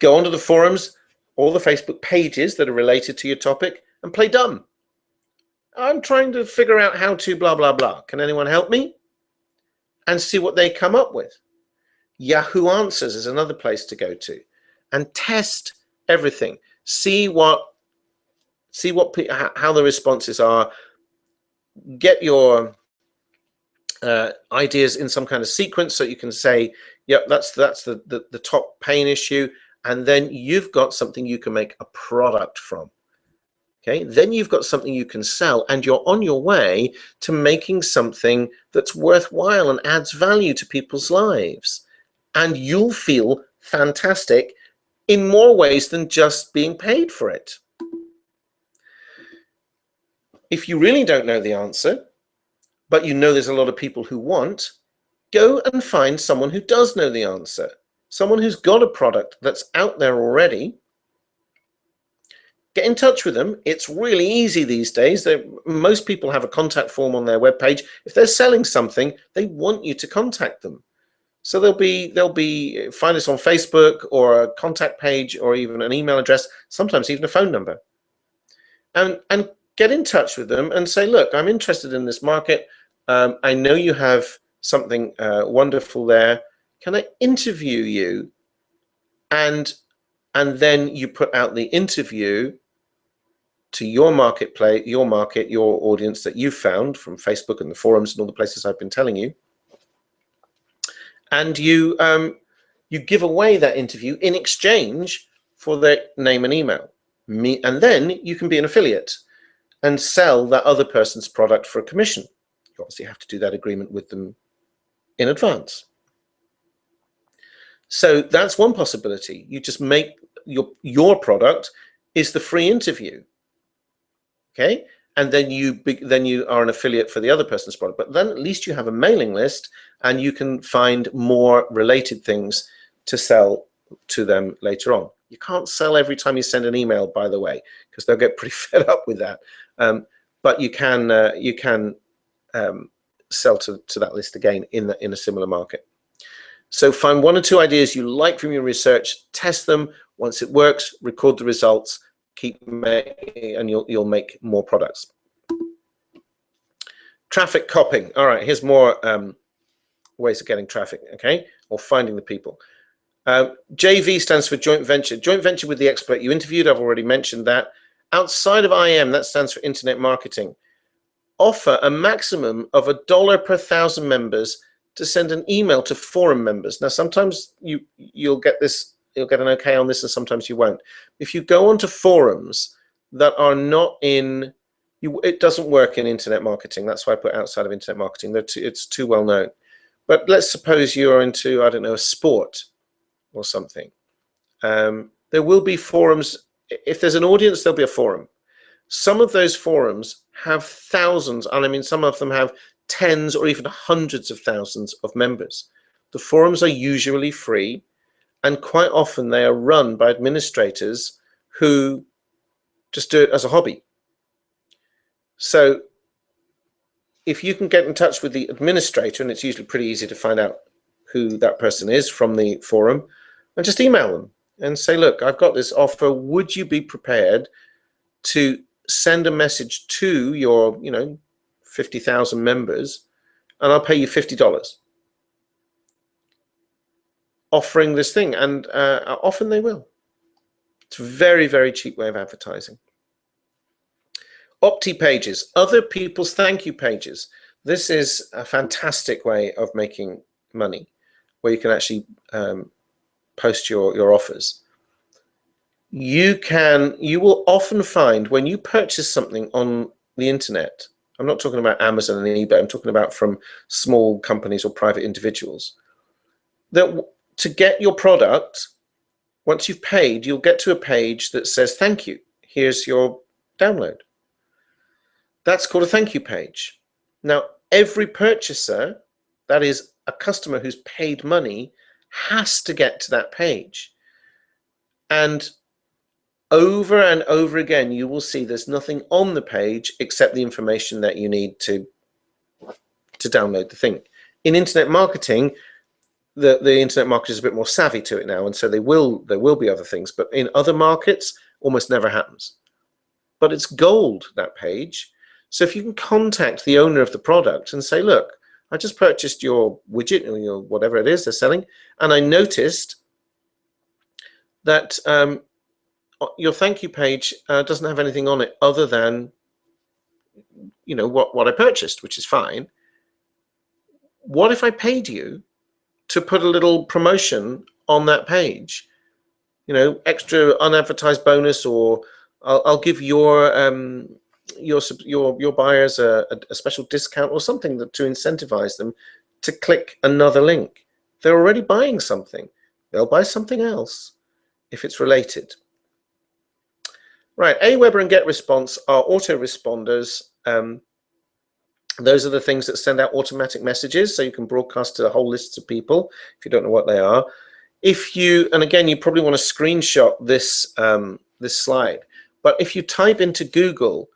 Go onto the forums, all the Facebook pages that are related to your topic, and play dumb. I'm trying to figure out how to blah, blah, blah. Can anyone help me? And see what they come up with. Yahoo Answers is another place to go to, and test everything. See how the responses are. Get your ideas in some kind of sequence so you can say, yep, that's the top pain issue, and then you've got something you can make a product from. Okay, then you've got something you can sell, and you're on your way to making something that's worthwhile and adds value to people's lives. And you'll feel fantastic in more ways than just being paid for it. If you really don't know the answer, but you know there's a lot of people who want, go and find someone who does know the answer. Someone who's got a product that's out there already. Get in touch with them. It's really easy these days. Most people have a contact form on their webpage. If they're selling something, they want you to contact them. So they'll be find us on Facebook or a contact page or even an email address, sometimes even a phone number. And get in touch with them and say, look, I'm interested in this market. I know you have something wonderful there. Can I interview you? And then you put out the interview to your marketplace, your market, your audience that you've found from Facebook and the forums and all the places I've been telling you. And you give away that interview in exchange for their name and email. And then you can be an affiliate and sell that other person's product for a commission. You obviously have to do that agreement with them in advance. So that's one possibility. You just make your product is the free interview, okay? And then you are an affiliate for the other person's product. But then at least you have a mailing list, and you can find more related things to sell to them later on. You can't sell every time you send an email, by the way, because they'll get pretty fed up with that. But you can sell to that list again in a similar market. So find one or two ideas you like from your research, test them. Once it works, record the results, and you'll make more products. Traffic copying. All right, here's more ways of getting traffic, okay, or finding the people. JV stands for joint venture. Joint venture with the expert you interviewed. I've already mentioned that. Outside of IM, that stands for internet marketing. Offer a maximum of $1 per 1,000 members to send an email to forum members. Now, sometimes you'll get an okay on this, and sometimes you won't. If you go onto forums that are not in, it doesn't work in internet marketing. That's why I put outside of internet marketing. It's too well known. But let's suppose you're into, I don't know, a sport or something. There will be forums. If there's an audience, there'll be a forum. Some of those forums have thousands, and I mean, some of them have tens or even hundreds of thousands of members. The forums are usually free, and quite often they are run by administrators who just do it as a hobby. So if you can get in touch with the administrator, and it's usually pretty easy to find out who that person is from the forum, and just email them and say, look, I've got this offer. Would you be prepared to send a message to your, 50,000 members, and I'll pay you $50, offering this thing, and often they will. It's a very, very cheap way of advertising. Opti pages, other people's thank you pages. This is a fantastic way of making money, where you can actually post your offers. You will often find when you purchase something on the internet, I'm not talking about Amazon and eBay, I'm talking about from small companies or private individuals, that to get your product, once you've paid, you'll get to a page that says, thank you, here's your download. That's called a thank you page. Now, every purchaser, that is a customer who's paid money, has to get to that page. And over and over again, you will see there's nothing on the page except the information that you need to download the thing. In internet marketing, the internet marketer is a bit more savvy to it now, and so there will be other things. But in other markets, almost never happens. But it's gold, that page. So if you can contact the owner of the product and say, look, I just purchased your widget or your whatever it is they're selling, and I noticed that your thank you page doesn't have anything on it other than what I purchased, which is fine. What if I paid you to put a little promotion on that page, extra unadvertised bonus, or I'll give your buyers a special discount or something to incentivize them to click another link. They're already buying something. They'll buy something else if it's related. Right, Aweber and GetResponse are autoresponders. Those are the things that send out automatic messages, so you can broadcast to whole lists of people if you don't know what they are. And again, you probably want to screenshot this this slide. But if you type into Google,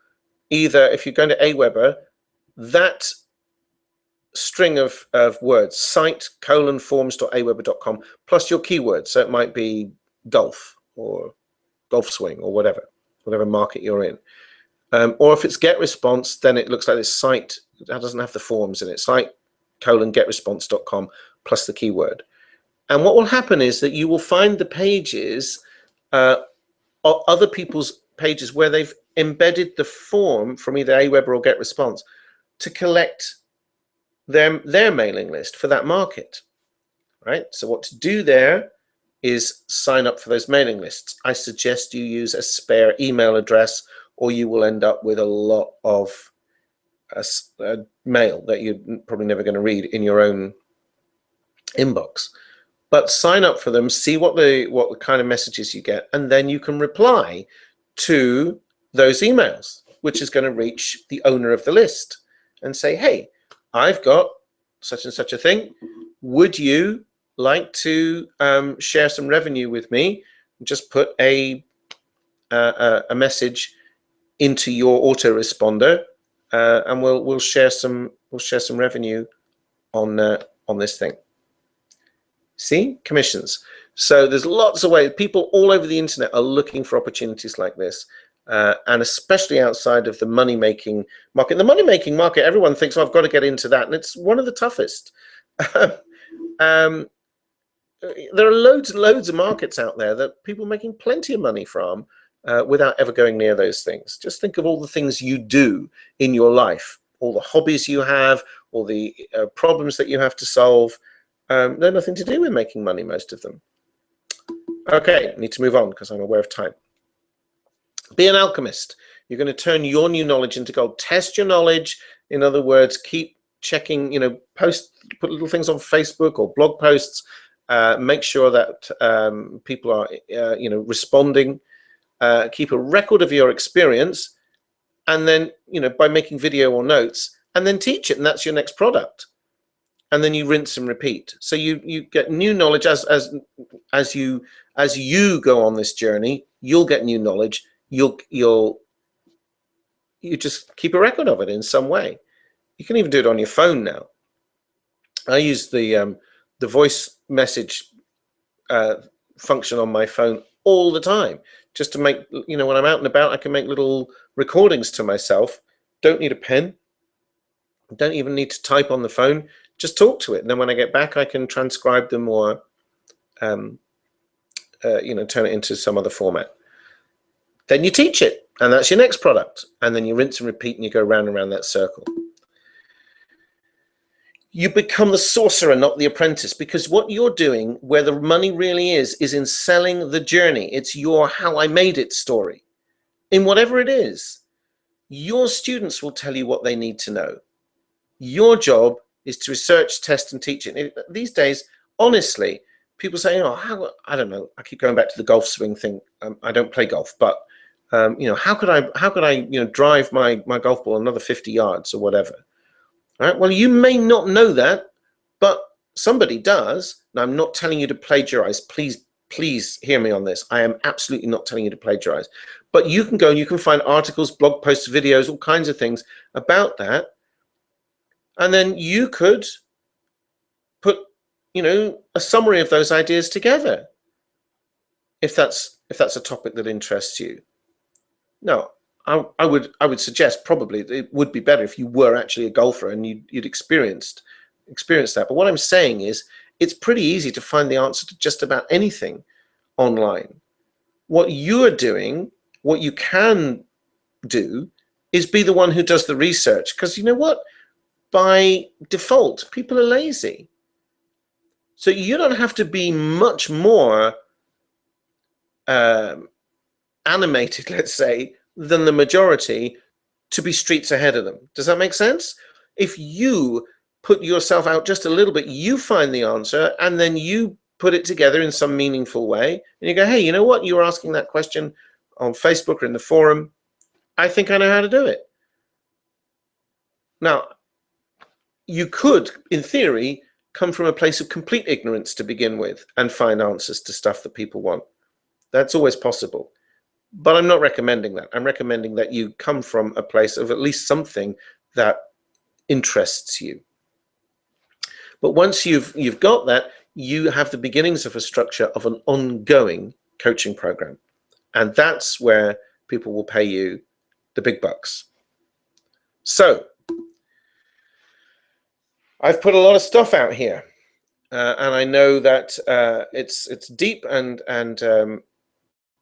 either if you're going to Aweber, that string of words, site:/forms.aweber.com, plus your keywords, so it might be golf or golf swing or whatever market you're in. Or if it's get response, then it looks like this site that doesn't have the forms in it. Site:/getresponse.com plus the keyword. And what will happen is that you will find the pages, other people's pages, where they've embedded the form from either Aweber or GetResponse to collect their mailing list for that market, right? So what to do there is sign up for those mailing lists. I suggest you use a spare email address, or you will end up with a lot of mail that you're probably never going to read in your own inbox. But sign up for them, see what kind of messages you get, and then you can reply to those emails, which is going to reach the owner of the list and say, hey, I've got such and such a thing. Would you like to share some revenue with me? Just put a message into your autoresponder, and we'll share some revenue on this thing. See, commissions. So there's lots of ways. People all over the internet are looking for opportunities like this, and especially outside of the money-making market. The money-making market, everyone thinks, oh, I've got to get into that, and it's one of the toughest. There are loads and loads of markets out there that people are making plenty of money from without ever going near those things. Just think of all the things you do in your life, all the hobbies you have, all the problems that you have to solve. They're nothing to do with making money, most of them. Okay, need to move on because I'm aware of time. Be an alchemist. You're going to turn your new knowledge into gold. Test your knowledge. In other words, keep checking, put little things on Facebook or blog posts. Make sure that people are, responding. Keep a record of your experience, and then, by making video or notes, and then teach it, and that's your next product. And then you rinse and repeat. So you get new knowledge as you go on this journey. You'll get new knowledge. You just keep a record of it in some way. You can even do it on your phone now. I use the voice message function on my phone all the time, just to make, when I'm out and about, I can make little recordings to myself. Don't need a pen. Don't even need to type on the phone. Just talk to it, and then when I get back, I can transcribe them or, turn it into some other format. Then you teach it, and that's your next product. And then you rinse and repeat, and you go round and round that circle. You become the sorcerer, not the apprentice, because what you're doing, where the money really is in selling the journey. It's your how I made it story. In whatever it is, your students will tell you what they need to know. Your job is to research, test, and teach it. These days, honestly, people say, I don't know. I keep going back to the golf swing thing. I don't play golf, but how could I drive my golf ball another 50 yards or whatever? All right. Well, you may not know that, but somebody does. Now, I'm not telling you to plagiarize. Please hear me on this. I am absolutely not telling you to plagiarize. But you can go and you can find articles, blog posts, videos, all kinds of things about that. And then you could put, a summary of those ideas together, if that's a topic that interests you. Now, I would suggest probably it would be better if you were actually a golfer and you'd experienced that. But what I'm saying is, it's pretty easy to find the answer to just about anything online. What you are doing, what you can do, is be the one who does the research, because you know what? By default, people are lazy. So you don't have to be much more animated, let's say, than the majority to be streets ahead of them. Does that make sense? If you put yourself out just a little bit, you find the answer, and then you put it together in some meaningful way, and you go, hey, you know what? You were asking that question on Facebook or in the forum. I think I know how to do it. Now, you could, in theory, come from a place of complete ignorance to begin with and find answers to stuff that people want. That's always possible. But I'm not recommending that. I'm recommending that you come from a place of at least something that interests you. But once you've got that, you have the beginnings of a structure of an ongoing coaching program. And that's where people will pay you the big bucks. So I've put a lot of stuff out here, and I know that it's deep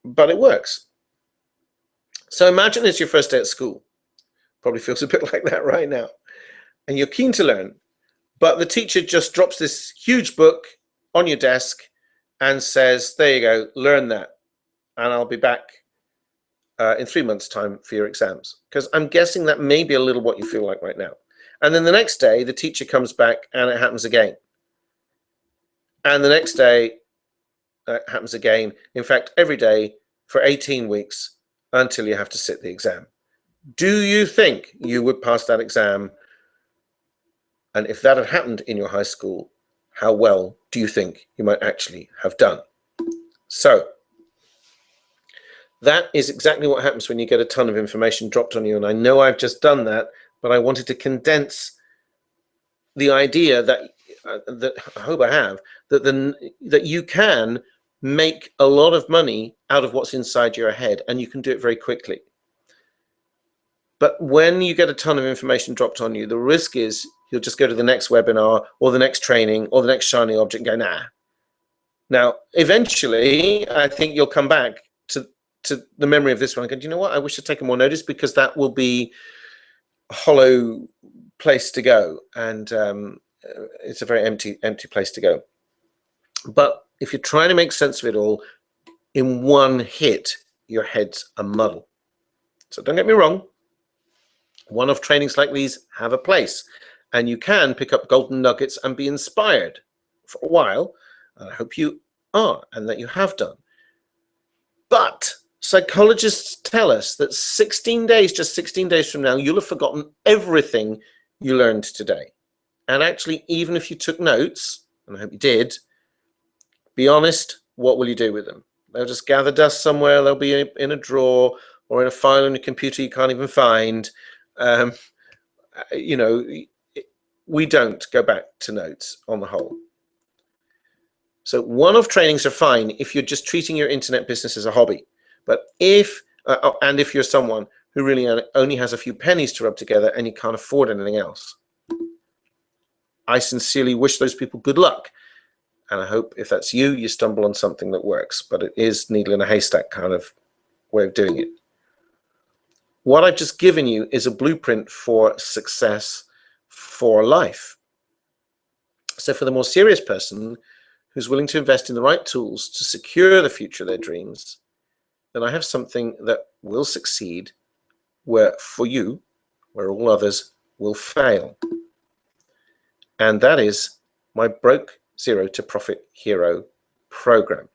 but it works. So imagine it's your first day at school. Probably feels a bit like that right now, and you're keen to learn, but the teacher just drops this huge book on your desk and says, there you go, learn that, and I'll be back in 3 months' time for your exams. Because I'm guessing that may be a little what you feel like right now. And then the next day, the teacher comes back and it happens again. And the next day, it happens again. In fact, every day for 18 weeks until you have to sit the exam. Do you think you would pass that exam? And if that had happened in your high school, how well do you think you might actually have done? So that is exactly what happens when you get a ton of information dropped on you. And I know I've just done that, but I wanted to condense the idea that I hope I have, that you can make a lot of money out of what's inside your head, and you can do it very quickly. But when you get a ton of information dropped on you, the risk is you'll just go to the next webinar or the next training or the next shiny object and go, nah. Now, eventually, I think you'll come back to the memory of this one and go, do you know what? I wish I'd taken more notice, because that will be a hollow place to go. And it's a very empty place to go. But if you're trying to make sense of it all in one hit, your head's a muddle. So don't get me wrong. One-off trainings like these have a place, and you can pick up golden nuggets and be inspired for a while. I hope you are, and that you have done. But psychologists tell us that 16 days, just 16 days from now, you'll have forgotten everything you learned today. And actually, even if you took notes, and I hope you did, be honest, what will you do with them? They'll just gather dust somewhere. They'll be in a drawer or in a file on your computer you can't even find. You know, we don't go back to notes on the whole. So one-off trainings are fine if you're just treating your internet business as a hobby. But if you're someone who really only has a few pennies to rub together and you can't afford anything else, I sincerely wish those people good luck. And I hope if that's you, you stumble on something that works. But it is needle in a haystack kind of way of doing it. What I've just given you is a blueprint for success for life. So for the more serious person who's willing to invest in the right tools to secure the future of their dreams, then I have something that will succeed for you where all others will fail. And that is my Broke Zero to Profit Hero program.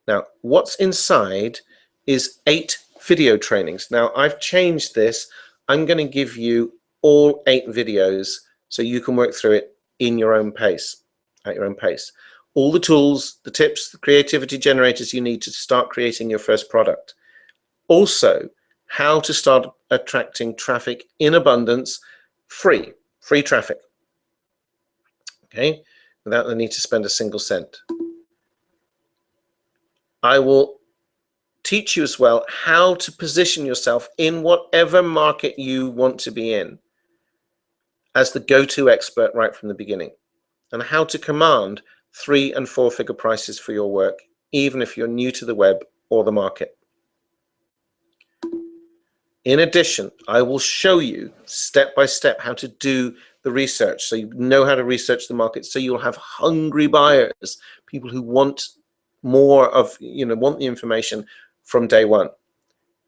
Now, what's inside is 8 video trainings. Now, I've changed this. I'm going to give you all 8 videos so you can work through it in your own pace, at your own pace. All the tools, the tips, the creativity generators you need to start creating your first product. Also, how to start attracting traffic in abundance, free traffic, okay, without the need to spend a single cent. I will teach you as well how to position yourself in whatever market you want to be in as the go-to expert right from the beginning, and how to command 3- and 4-figure prices for your work, even if you're new to the web or the market. In addition, I will show you step by step how to do the research, so you know how to research the market, so you'll have hungry buyers, people who want more of, want the information from day one,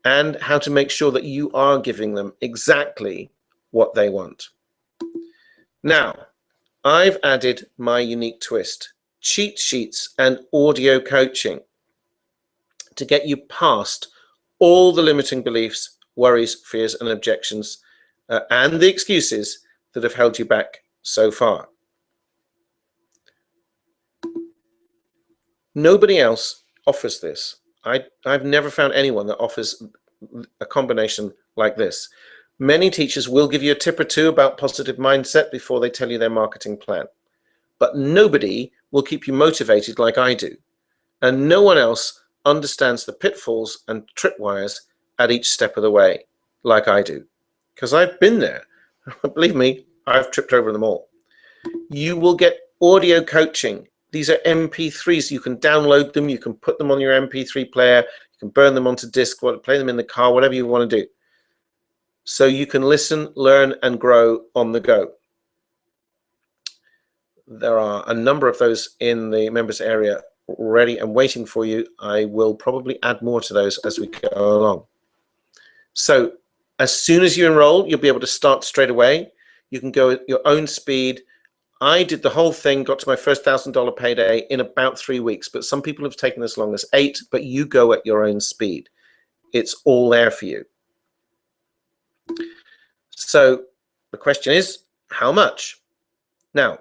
and how to make sure that you are giving them exactly what they want. Now, I've added my unique twist, cheat sheets and audio coaching, to get you past all the limiting beliefs, worries, fears, and objections, and the excuses that have held you back so far. Nobody else offers this. I've never found anyone that offers a combination like this. Many teachers will give you a tip or two about positive mindset before they tell you their marketing plan, but nobody will keep you motivated like I do. And no one else understands the pitfalls and tripwires at each step of the way, like I do, because I've been there. Believe me, I've tripped over them all. You will get audio coaching. These are MP3s. You can download them. You can put them on your MP3 player. You can burn them onto disk, play them in the car, whatever you want to do. So you can listen, learn, and grow on the go. There are a number of those in the members area already and waiting for you. I will probably add more to those as we go along. So as soon as you enroll, you'll be able to start straight away. You can go at your own speed. I did the whole thing, got to my first $1,000 payday in about 3 weeks, but some people have taken as long as 8, but you go at your own speed. It's all there for you. So the question is, how much? Now,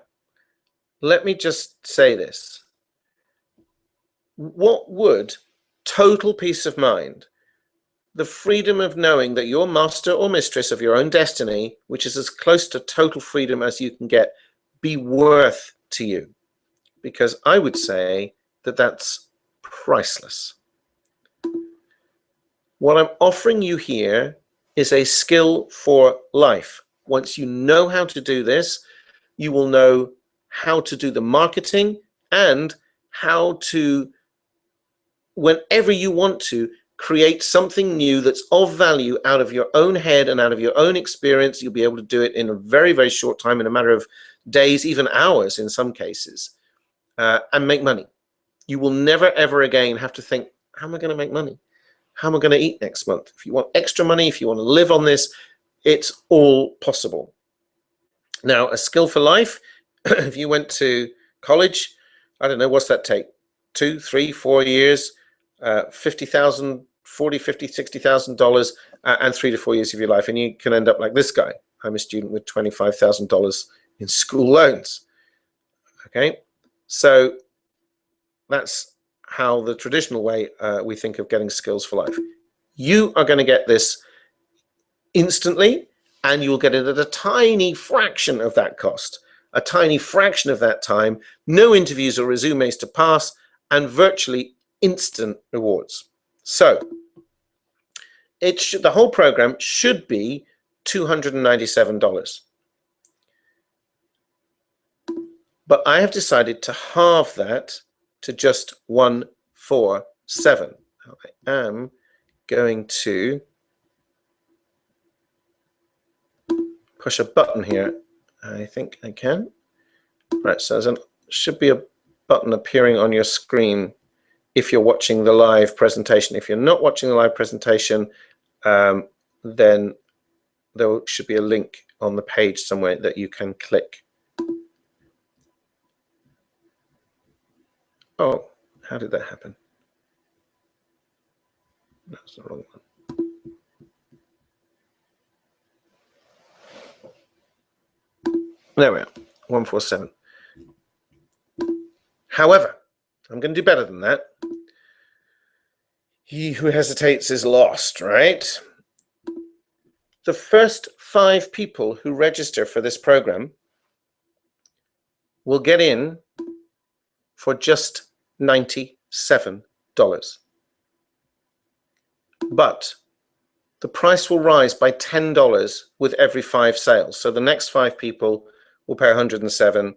let me just say this. What would total peace of mind, the freedom of knowing that you're master or mistress of your own destiny, which is as close to total freedom as you can get, be worth to you? Because I would say that that's priceless. What I'm offering you here is a skill for life. Once you know how to do this, you will know how to do the marketing and how to, whenever you want to, create something new that's of value out of your own head and out of your own experience. You'll be able to do it in a very, very short time, in a matter of days, even hours in some cases, and make money. You will never, ever again have to think, how am I going to make money? How am I going to eat next month? If you want extra money, if you want to live on this, it's all possible. Now, a skill for life, if you went to college, I don't know, what's that take? 2, 3, 4 years, $50,000, $40,000, $50,000, $60,000, and 3 to 4 years of your life, and you can end up like this guy. I'm a student with $25,000 in school loans. Okay, so that's how the traditional way we think of getting skills for life. You are going to get this instantly, and you'll get it at a tiny fraction of that cost, a tiny fraction of that time, no interviews or resumes to pass, and virtually instant rewards. So the whole program should be $297. But I have decided to halve that to just $147. I am going to push a button here. I think I can. Right, so there should be a button appearing on your screen if you're watching the live presentation. If you're not watching the live presentation, then there should be a link on the page somewhere that you can click. Oh, how did that happen? That's the wrong one. There we are, 147. However, I'm going to do better than that. He who hesitates is lost, right? The first 5 people who register for this program will get in for just $97. But the price will rise by $10 with every 5 sales. So the next 5 people will pay $107,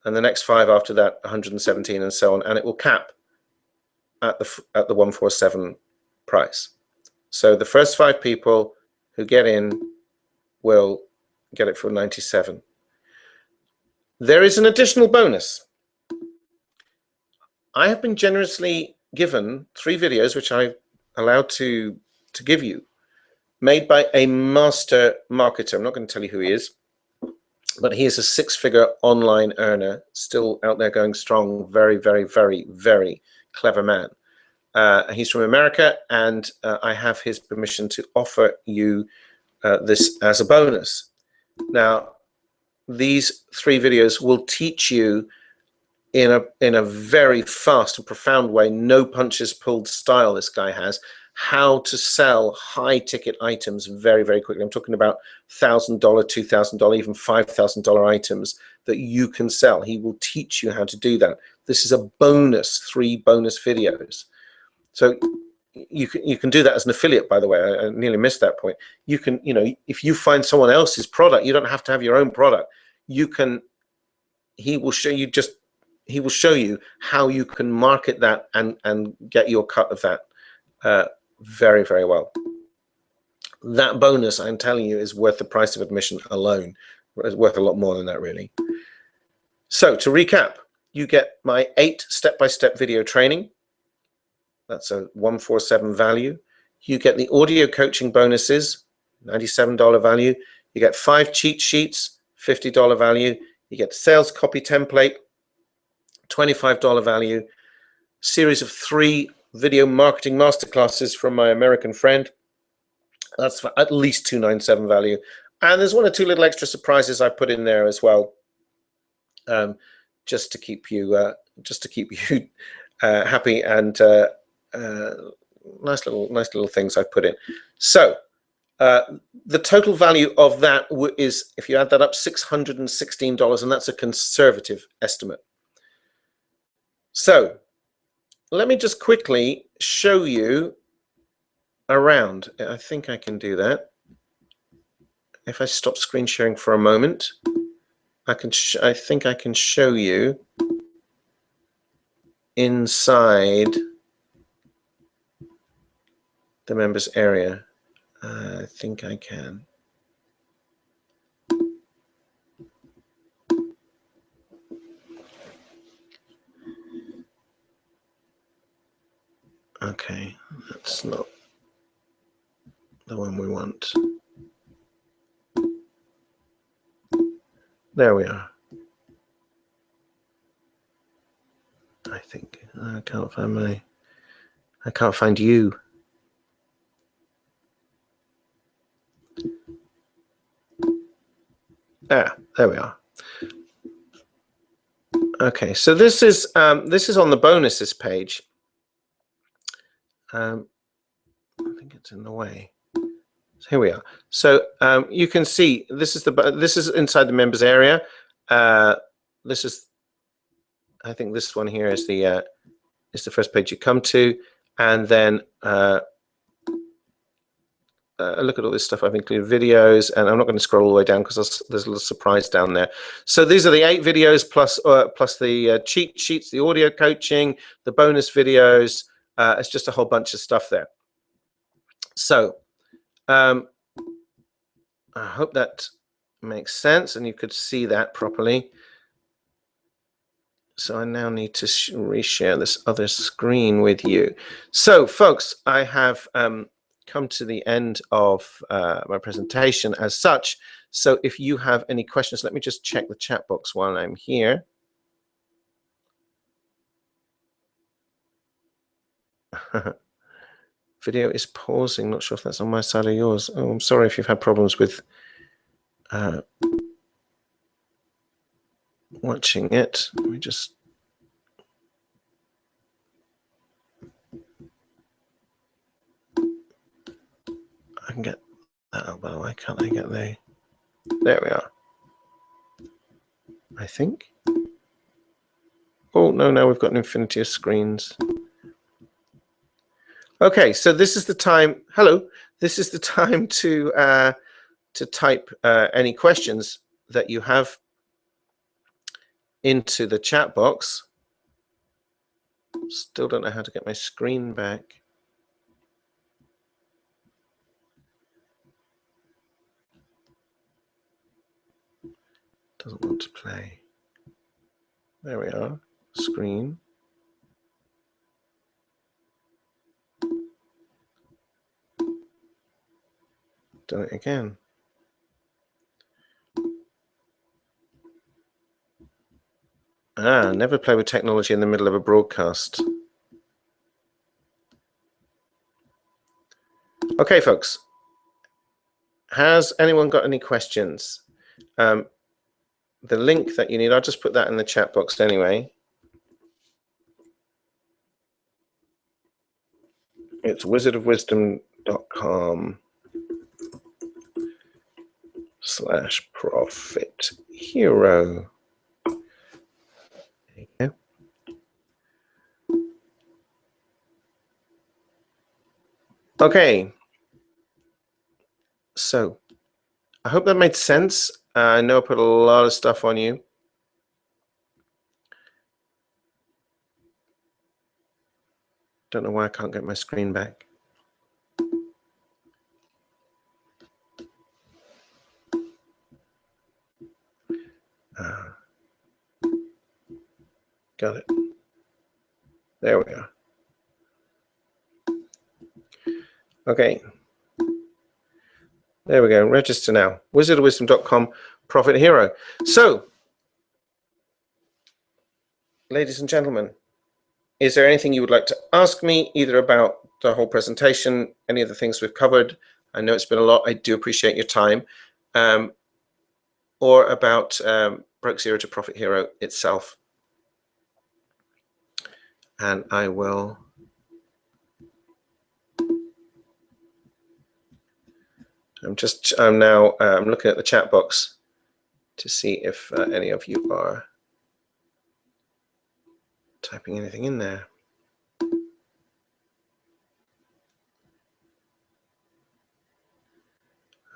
and the next 5 after that $117, and so on, and it will cap at the $147 price. So the first 5 people who get in will get it for $97. There is an additional bonus. I have been generously given 3 videos, which I'm allowed to give you, made by a master marketer. I'm not going to tell you who he is, but he is a 6-figure online earner, still out there going strong. Very, very, very, very clever man. He's from America, and I have his permission to offer you this as a bonus. Now, these 3 videos will teach you in a very fast and profound way, no punches pulled style this guy has, how to sell high ticket items very, very quickly. I'm talking about $1,000, $2,000, even $5,000 items that you can sell. He will teach you how to do that. This is a bonus, 3 bonus videos. So you can do that as an affiliate, by the way. I nearly missed that point. You can, if you find someone else's product, you don't have to have your own product. You can, he will show you how you can market that and get your cut of that very, very well. That bonus, I'm telling you, is worth the price of admission alone. It's worth a lot more than that, really. So to recap, you get my 8 step-by-step video training. That's a $147 value. You get the audio coaching bonuses, $97 value. You get 5 cheat sheets, $50 value. You get the sales copy template, $25 value. Series of 3 video marketing masterclasses from my American friend. That's for at least $297 value. And there's 1 or 2 little extra surprises I put in there as well, just to keep you happy, and nice little things I put in. So the total value of that is, if you add that up, $616, and that's a conservative estimate. So let me just quickly show you around. I think I can do that. If I stop screen sharing for a moment, I think I can show you inside the members area. I think I can. Okay, that's not the one we want. There we are. I think I can't find you. Ah, there we are. Okay, so this is on the bonuses page. I think it's in the way. So here we are. So you can see this is inside the members area. This is, I think this one here is the first page you come to, and then look at all this stuff. I've included videos, and I'm not going to scroll all the way down because there's a little surprise down there. So these are the 8 videos plus the cheat sheets, the audio coaching, the bonus videos. It's just a whole bunch of stuff there. So I hope that makes sense and you could see that properly. So I now need to reshare this other screen with you. So folks, I have come to the end of my presentation as such. So if you have any questions, let me just check the chat box while I'm here. Video is pausing. Not sure if that's on my side or yours. Oh, I'm sorry if you've had problems with watching it. Let me just. I can get that up, but why can't I get the? There we are. I think. Oh no, now we've got an infinity of screens. Okay, so this is the time. Hello, this is the time to type any questions that you have into the chat box. Still don't know how to get my screen back. Doesn't want to play. There we are. Screen. Done it again. Never play with technology in the middle of a broadcast. Okay, folks. Has anyone got any questions? The link that you need, I'll just put that in the chat box anyway. It's wizardofwisdom.com/profit hero. There you go. Okay. So I hope that made sense. I know I put a lot of stuff on you. Don't know why I can't get my screen back. Got it. There we are. Okay. There we go. Register now. wizardofwisdom.com Profit Hero. So, ladies and gentlemen, is there anything you would like to ask me, either about the whole presentation, any of the things we've covered? I know it's been a lot. I do appreciate your time. Or about Broke Zero to Profit Hero itself. And I will... I'm now looking at the chat box to see if any of you are typing anything in there.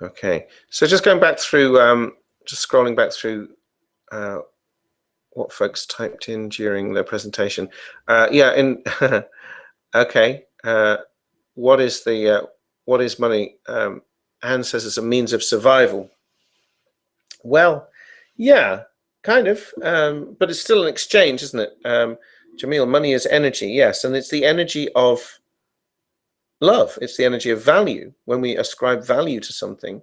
Okay, so just going back through, just scrolling back through what folks typed in during the presentation. Okay, what is money? Anne says it's a means of survival. Well, yeah, kind of, but it's still an exchange, isn't it? Jamil, money is energy, yes, and it's the energy of love. It's the energy of value. When we ascribe value to something,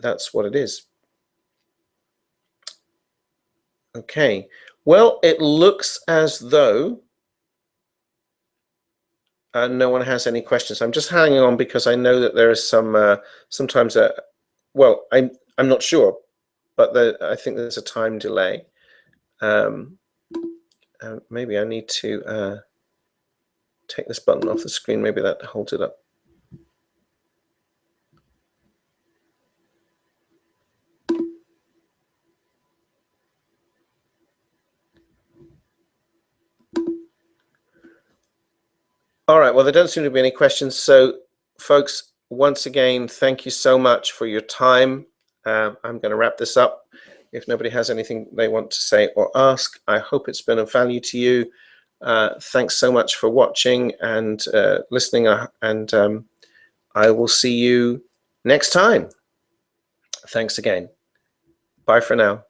that's what it is. Okay, well, it looks as though no one has any questions. I'm just hanging on because I know that there is some sometimes well, I'm not sure, but I think there's a time delay. Maybe I need to take this button off the screen. Maybe that holds it up. All right, well, there don't seem to be any questions. So, folks, once again, thank you so much for your time. I'm going to wrap this up. If nobody has anything they want to say or ask, I hope it's been of value to you. Thanks so much for watching and listening, and I will see you next time. Thanks again. Bye for now.